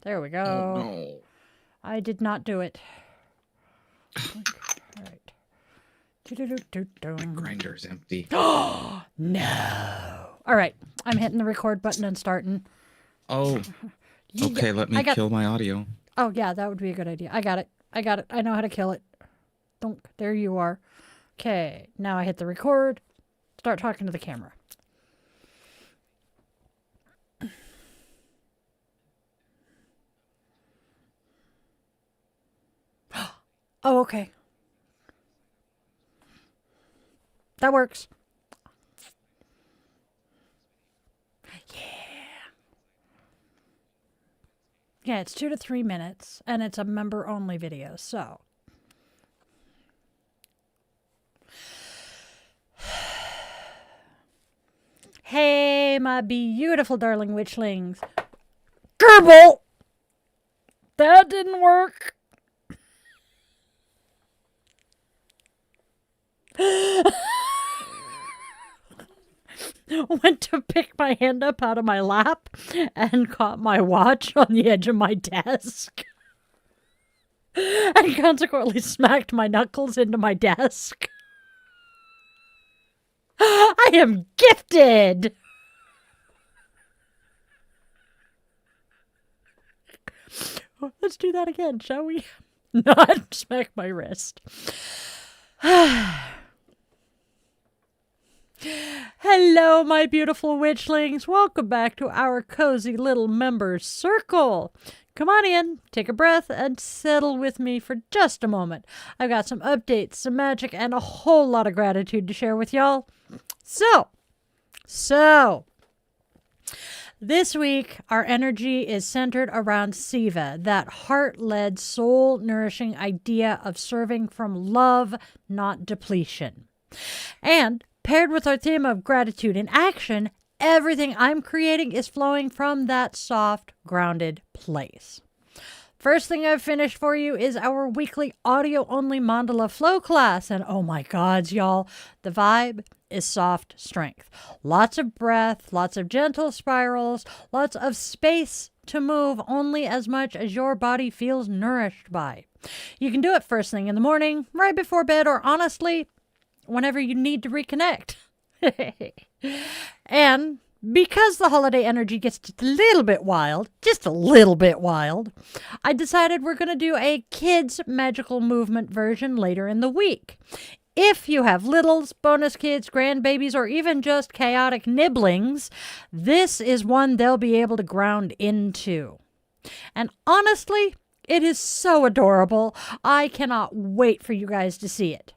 There we go. Oh, no. I did not do it. All right. My grinder's empty. No. All right. I'm hitting the record button and starting. Oh. Okay, let me kill my audio. Oh, yeah, that would be a good idea. I got it. I know how to kill it. Don't. There you are. Okay. Now I hit the record. Start talking to the camera. Oh, okay. That works. Yeah. Yeah, it's 2 to 3 minutes, and it's a member-only video, so. Hey, my beautiful darling witchlings. Gerbil! That didn't work. Went to pick my hand up out of my lap and caught my watch on the edge of my desk. And consequently smacked my knuckles into my desk. I am gifted! Let's do that again, shall we? Not smack my wrist. Hello, my beautiful witchlings. Welcome back to our cozy little members circle. Come on in, take a breath, and settle with me for just a moment. I've got some updates, some magic, and a whole lot of gratitude to share with y'all. So, this week, our energy is centered around Siva, that heart-led, soul-nourishing idea of serving from love, not depletion. And paired with our theme of gratitude in action, everything I'm creating is flowing from that soft, grounded place. First thing I've finished for you is our weekly audio-only mandala flow class. And oh my gods, y'all, the vibe is soft strength. Lots of breath, lots of gentle spirals, lots of space to move only as much as your body feels nourished by. You can do it first thing in the morning, right before bed, or honestly, whenever you need to reconnect. And because the holiday energy gets just a little bit wild, I decided we're going to do a kids' magical movement version later in the week. If you have littles, bonus kids, grandbabies, or even just chaotic nibblings, this is one they'll be able to ground into. And honestly, it is so adorable. I cannot wait for you guys to see it.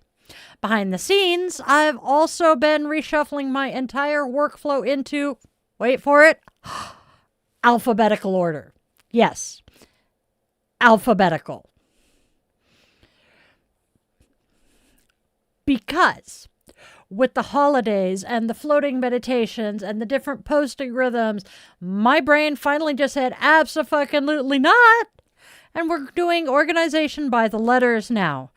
Behind the scenes, I've also been reshuffling my entire workflow into, wait for it, alphabetical order. Yes, alphabetical. Because with the holidays and the floating meditations and the different posting rhythms, my brain finally just said abso-fucking-lutely not. And we're doing organization by the letters now.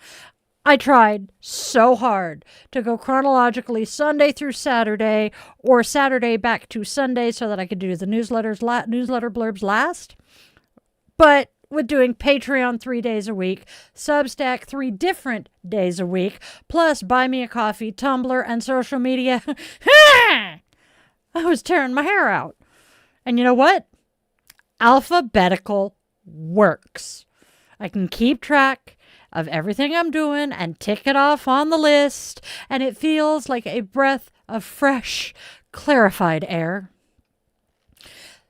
I tried so hard to go chronologically Sunday through Saturday or Saturday back to Sunday so that I could do the newsletter blurbs last. But with doing Patreon 3 days a week, Substack 3 different days a week, plus Buy Me a Coffee, Tumblr, and social media, I was tearing my hair out. And you know what? Alphabetical works. I can keep track of everything I'm doing and tick it off on the list, and it feels like a breath of fresh, clarified air.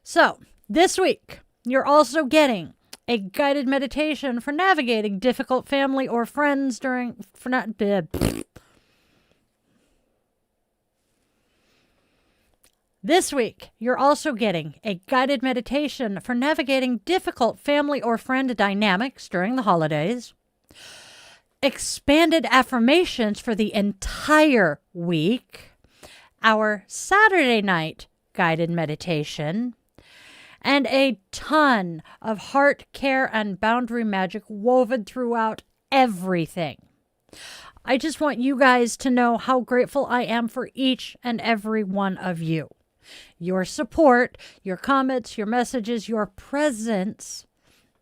So, this week, you're also getting a guided meditation for navigating difficult family or friends This week, you're also getting a guided meditation for navigating difficult family or friend dynamics during the holidays. Expanded affirmations for the entire week, our Saturday night guided meditation, and a ton of heart care and boundary magic woven throughout everything. I just want you guys to know how grateful I am for each and every one of you. Your support, your comments, your messages, your presence,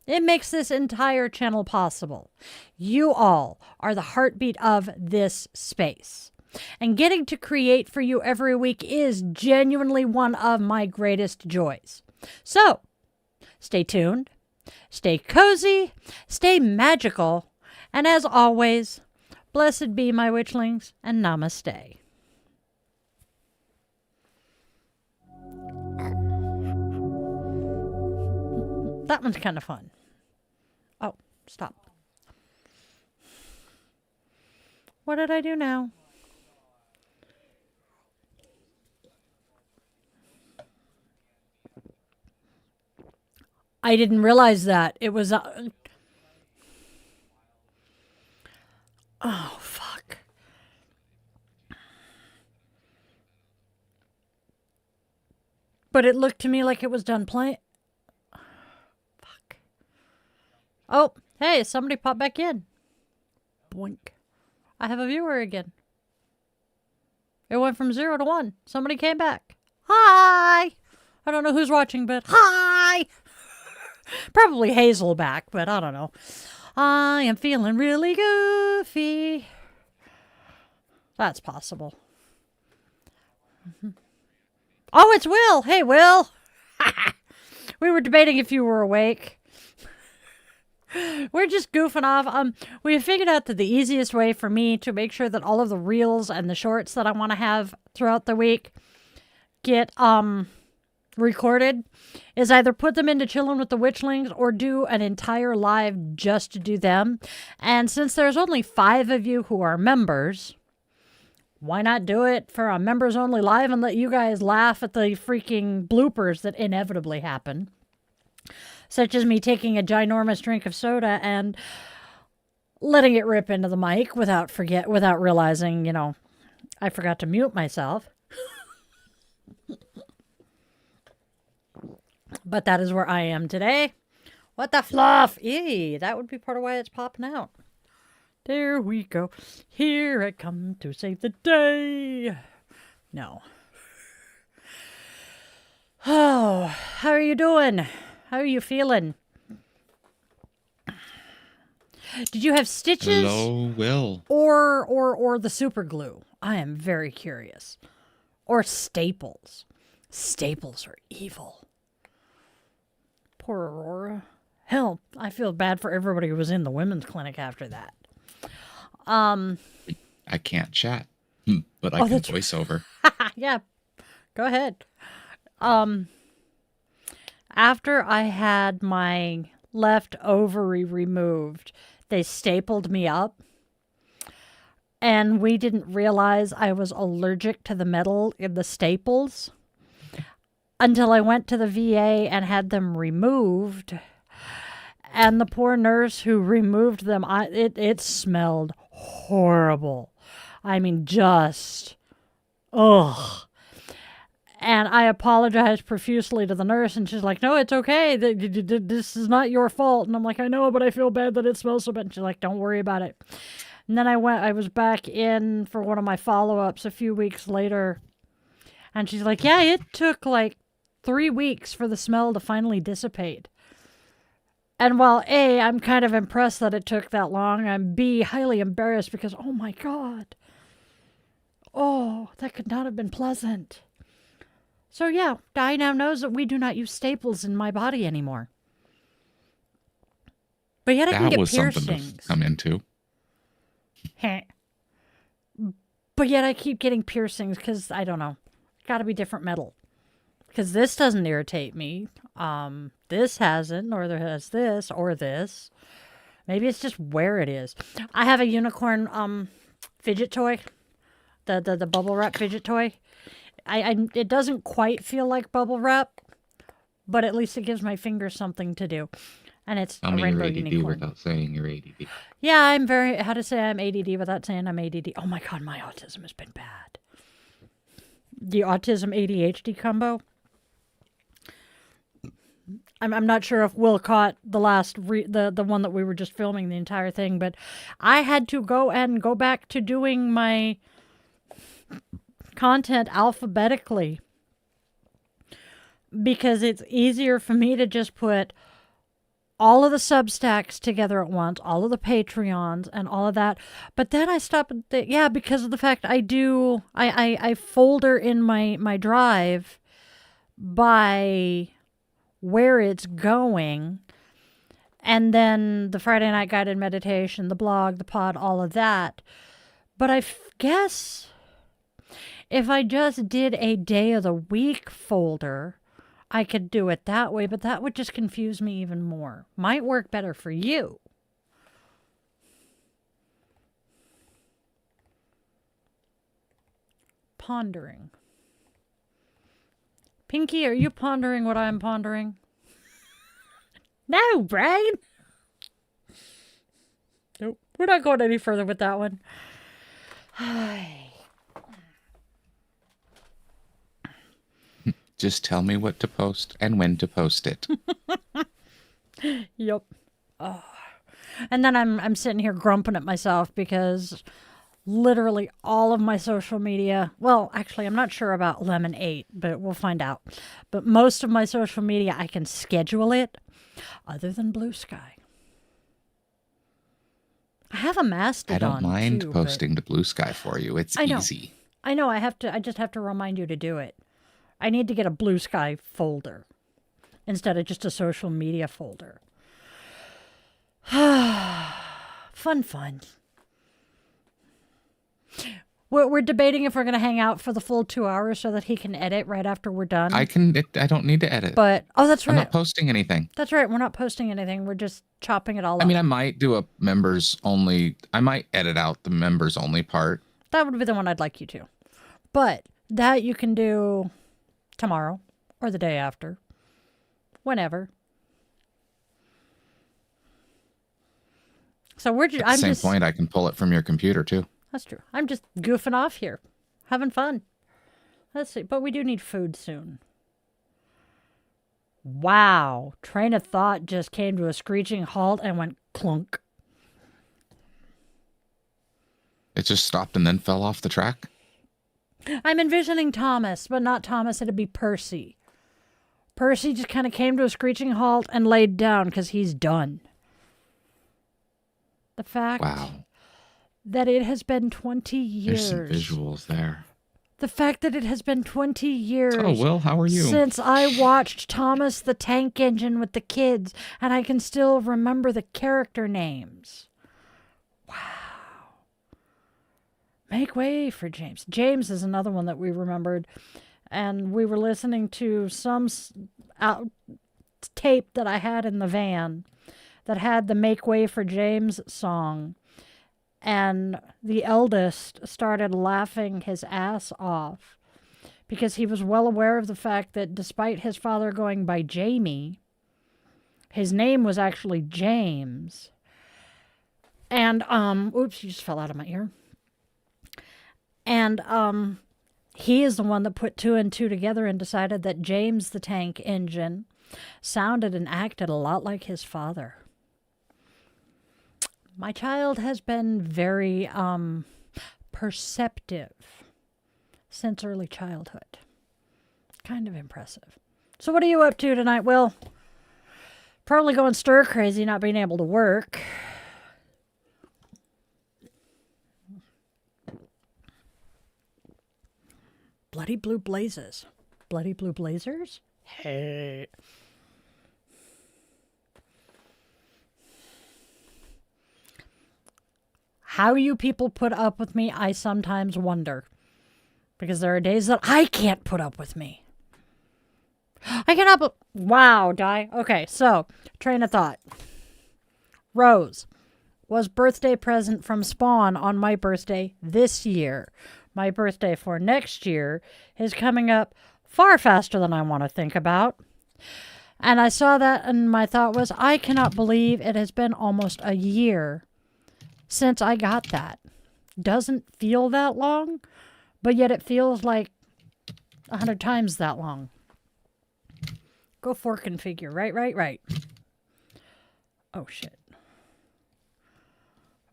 it makes this entire channel possible. You all are the heartbeat of this space. And getting to create for you every week is genuinely one of my greatest joys. So, stay tuned, stay cozy, stay magical, and as always, blessed be my witchlings, and namaste. That one's kind of fun. Oh, stop. What did I do now? I didn't realize that. It was... Oh, fuck. But it looked to me like it was done playing. Fuck. Oh, hey, somebody popped back in. Boink. I have a viewer again. It went from 0 to 1. Somebody came back. Hi! I don't know who's watching, but hi! Probably Hazelback, but I don't know. I am feeling really goofy. That's possible. Oh, it's Will. Hey, Will. We were debating if you were awake. We're just goofing off. We figured out that the easiest way for me to make sure that all of the reels and the shorts that I want to have throughout the week get recorded is either put them into Chillin' with the Witchlings or do an entire live just to do them. And since there's only 5 of you who are members, why not do it for a members only live and let you guys laugh at the freaking bloopers that inevitably happen? Such as me taking a ginormous drink of soda and letting it rip into the mic without realizing, I forgot to mute myself. But that is where I am today. What the fluff? Eee, that would be part of why it's popping out. There we go. Here I come to save the day. No. Oh, how are you doing? How are you feeling? Did you have stitches? Hello, Will. Or the super glue? I am very curious. Or staples. Staples are evil. Poor Aurora. Hell, I feel bad for everybody who was in the women's clinic after that. I can't chat, but I can voice over. Yeah, go ahead. After I had my left ovary removed, they stapled me up. And we didn't realize I was allergic to the metal in the staples until I went to the VA and had them removed. And the poor nurse who removed them, it smelled horrible. I mean, just, ugh. And I apologized profusely to the nurse, and she's like, no, it's okay. This is not your fault. And I'm like, I know, but I feel bad that it smells so bad. And she's like, don't worry about it. And then I was back in for one of my follow-ups a few weeks later. And she's like, yeah, it took like 3 weeks for the smell to finally dissipate. And while A, I'm kind of impressed that it took that long, I'm B, highly embarrassed because, oh my God. Oh, that could not have been pleasant. So yeah, Di now knows that we do not use staples in my body anymore. But yet I can get piercings. That was something to come into. But yet I keep getting piercings because, I don't know, got to be different metal. Because this doesn't irritate me. This hasn't, or there has this, or this. Maybe it's just where it is. I have a unicorn fidget toy. The bubble wrap fidget toy. It doesn't quite feel like bubble wrap, but at least it gives my fingers something to do. And it's Tell a me rainbow you're ADD unicorn. without saying you're ADD. Yeah, I'm very, how to say I'm ADD without saying I'm ADD. Oh my God, my autism has been bad. The autism ADHD combo. I'm not sure if Will caught the last, the one that we were just filming the entire thing, but I had to go back to doing my content alphabetically because it's easier for me to just put all of the Substacks together at once, all of the Patreons and all of that. But then I stopped because of the fact I folder in my drive by where it's going. And then the Friday Night Guided Meditation, the blog, the pod, all of that. But I guess if I just did a day of the week folder, I could do it that way, but that would just confuse me even more. Might work better for you. Pondering. Pinky, are you pondering what I'm pondering? No, Brian. Nope. We're not going any further with that one. Just tell me what to post and when to post it. Yep. Oh. And then I'm sitting here grumping at myself because literally all of my social media. Well, actually, I'm not sure about Lemon 8, but we'll find out. But most of my social media, I can schedule it other than Blue Sky. I have a Mastodon, I don't mind too, posting to Blue Sky for you. It's I know. easy. I know. I just have to remind you to do it. I need to get a Blue Sky folder instead of just a social media folder. Fun. We're debating if we're going to hang out for the full 2 hours so that he can edit right after we're done. I don't need to edit. But, oh, that's right. I'm not posting anything. That's right. We're not posting anything. We're just chopping it all up. I mean, I might do a members only. I might edit out the members only part. That would be the one I'd like you to. But that you can do tomorrow or the day after. Whenever. So we're just... At the same point, I can pull it from your computer, too. That's true. I'm just goofing off here. Having fun. Let's see. But we do need food soon. Wow. Train of thought just came to a screeching halt and went clunk. It just stopped and then fell off the track? I'm envisioning Thomas, but not Thomas. It'd be Percy. Percy just kind of came to a screeching halt and laid down because he's done. The fact that it has been 20 years. There's some visuals there. The fact that it has been 20 years. Oh, Will, how are you? Since I watched Thomas the Tank Engine with the kids, and I can still remember the character names. Wow. Make way for James. James is another one that we remembered. And we were listening to some tape that I had in the van that had the Make Way for James song. And the eldest started laughing his ass off because he was well aware of the fact that despite his father going by Jamie, his name was actually James. And, oops, you just fell out of my ear. And, he is the one that put 2 and 2 together and decided that James the Tank Engine sounded and acted a lot like his father. My child has been very perceptive since early childhood. Kind of impressive. So what are you up to tonight, Will? Probably going stir crazy not being able to work. Bloody blue blazes. Bloody blue blazers? Hey. How you people put up with me, I sometimes wonder. Because there are days that I can't put up with me. I cannot... Wow, die. Okay, so, train of thought. Rose was birthday present from Spawn on my birthday this year. My birthday for next year is coming up far faster than I want to think about. And I saw that and my thought was, I cannot believe it has been almost a year since I got that. Doesn't feel that long, but yet it feels like 100 times that long. Go fork and figure. Right. Oh, shit.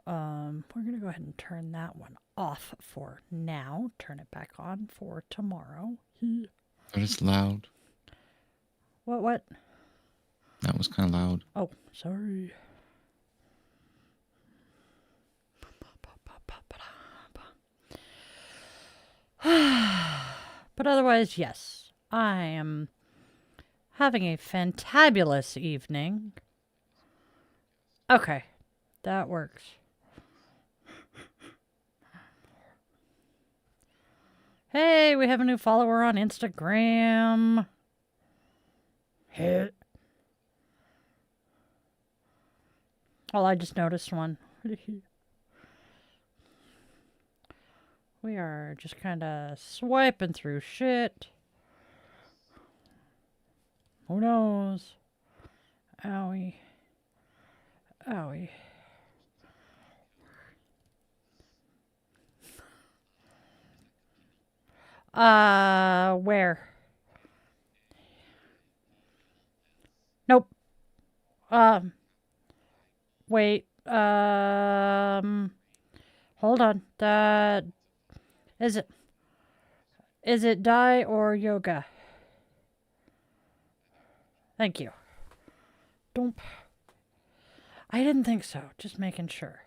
We're going to go ahead and turn that one off for now. Turn it back on for tomorrow. But it's loud. What? That was kind of loud. Oh, sorry. But otherwise, yes, I am having a fantabulous evening. Okay, that works. Hey, we have a new follower on Instagram. Hey. Oh, I just noticed one. We are just kind of swiping through shit. Who knows? Owie. Where? Nope. Wait. Hold on. Is it Dai or yoga? Thank you. Don't. I didn't think so. Just making sure.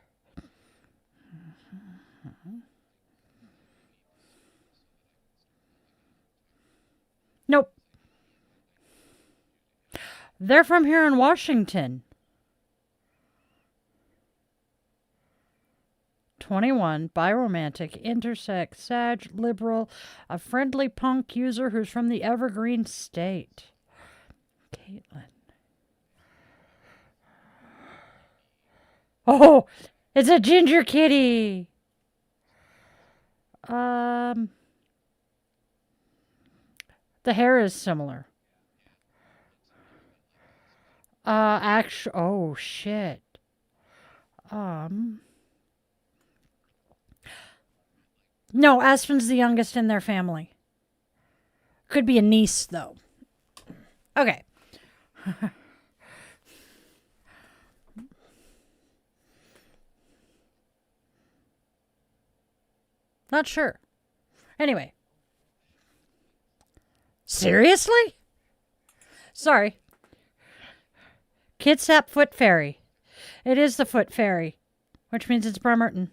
Nope. They're from here in Washington. 21, biromantic, intersex, sag, liberal, a friendly punk user who's from the Evergreen State. Caitlin. Oh, it's a ginger kitty. The hair is similar. Oh shit. No, Aspen's the youngest in their family. Could be a niece, though. Okay. Not sure. Anyway. Seriously? Sorry. Kitsap Foot Fairy. It is the Foot Fairy, which means it's Bremerton.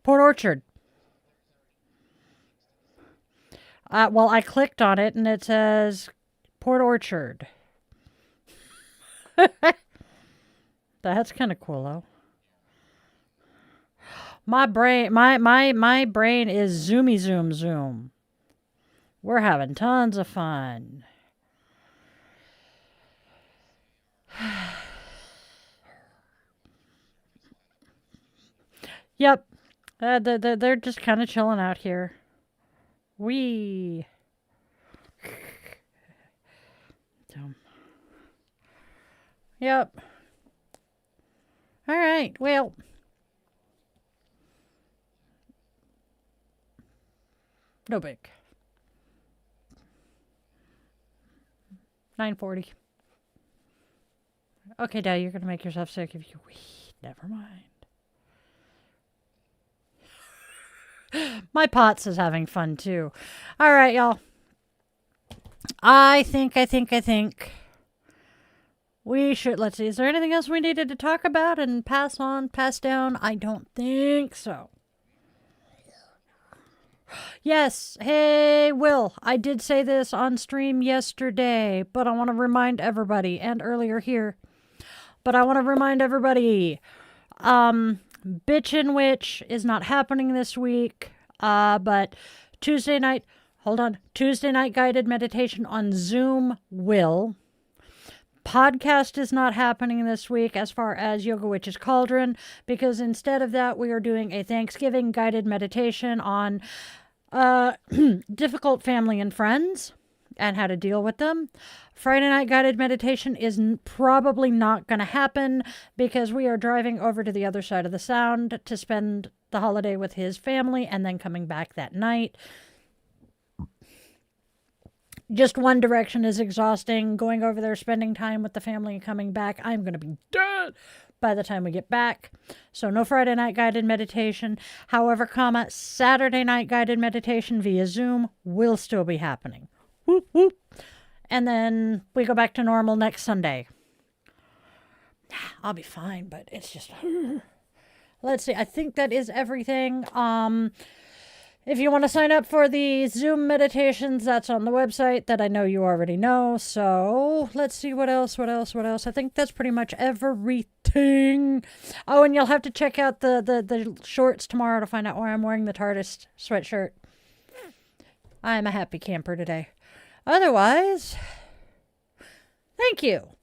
Port Orchard. Well, I clicked on it and it says Port Orchard. That's kind of cool, though. My brain is zoomy zoom zoom. We're having tons of fun. Yep. They're just kind of chilling out here. Wee. Yep. All right. Well. No big. 9:40. Okay, Dad, you're going to make yourself sick if you... Never mind. My Potts is having fun, too. All right, y'all. I think we should... Let's see. Is there anything else we needed to talk about and pass down? I don't think so. Yes. Hey, Will. I did say this on stream yesterday, but I want to remind everybody, and earlier here, but I want to remind everybody, Bitchin' Witch is not happening this week, but Tuesday night guided meditation on Zoom will. Podcast is not happening this week as far as Yoga Witch's Cauldron, because instead of that, we are doing a Thanksgiving guided meditation on difficult family and friends and how to deal with them. Friday night guided meditation is probably not going to happen because we are driving over to the other side of the sound to spend the holiday with his family and then coming back that night. Just one direction is exhausting. Going over there, spending time with the family and coming back, I'm going to be dead by the time we get back. So no Friday night guided meditation. However, Saturday night guided meditation via Zoom will still be happening. Whoop, whoop. And then we go back to normal next Sunday. I'll be fine, but it's just... Let's see. I think that is everything. If you want to sign up for the Zoom meditations, that's on the website that I know you already know. So let's see what else. I think that's pretty much everything. Oh, and you'll have to check out the shorts tomorrow to find out why I'm wearing the TARDIS sweatshirt. I'm a happy camper today. Otherwise, thank you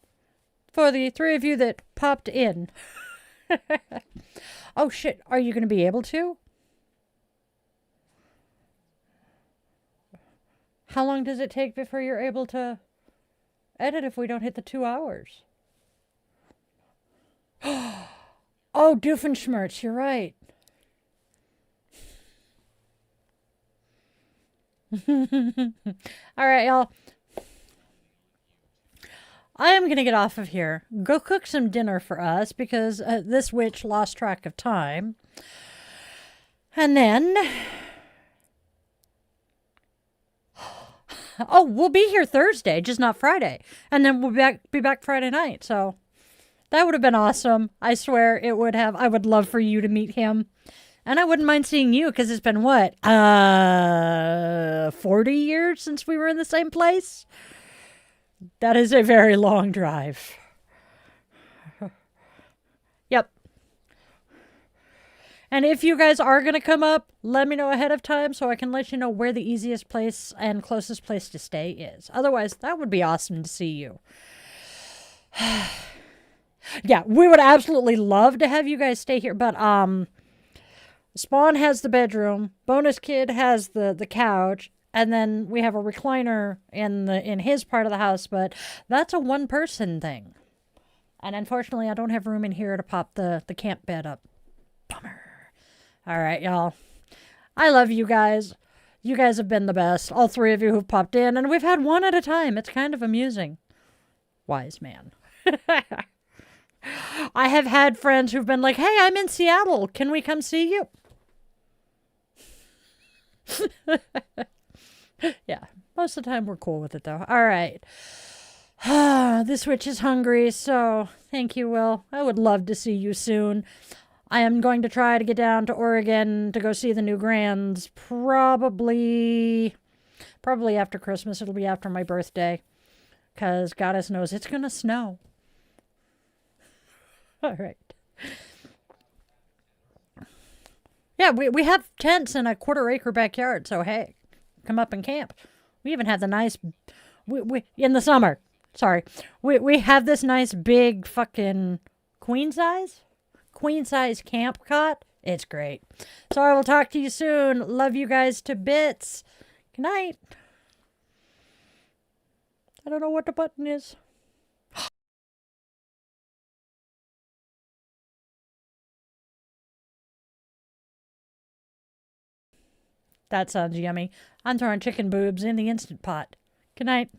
for the 3 of you that popped in. Oh, shit. Are you going to be able to? How long does it take before you're able to edit if we don't hit the 2 hours? Oh, Doofenshmirtz, you're right. All right, y'all. I am going to get off of here. Go cook some dinner for us because this witch lost track of time. And then... Oh, we'll be here Thursday, just not Friday. And then we'll be back Friday night. So that would have been awesome. I swear it would have. I would love for you to meet him. And I wouldn't mind seeing you because it's been what? 40 years since we were in the same place? That is a very long drive. Yep. And if you guys are going to come up, let me know ahead of time so I can let you know where the easiest place and closest place to stay is. Otherwise, that would be awesome to see you. Yeah, we would absolutely love to have you guys stay here, but Spawn has the bedroom, Bonus Kid has the couch, and then we have a recliner in his part of the house, but that's a one-person thing. And unfortunately, I don't have room in here to pop the camp bed up. Bummer. All right, y'all. I love you guys. You guys have been the best. All three of you who've popped in, and we've had one at a time. It's kind of amusing. Wise man. I have had friends who've been like, hey, I'm in Seattle. Can we come see you? Yeah, most of the time we're cool with it, though. All right. This witch is hungry, so thank you, Will. I would love to see you soon. I am going to try to get down to Oregon to go see the new Grands probably after Christmas. It'll be after my birthday because Goddess knows it's going to snow. All right. Yeah, we have tents in a 1/4 acre backyard, so hey, come up and camp. We even have the nice, we in the summer. Sorry, we have this nice big fucking queen size camp cot. It's great. So I will talk to you soon. Love you guys to bits. Good night. I don't know what the button is. That sounds yummy. I'm throwing chicken boobs in the Instant Pot. Good night.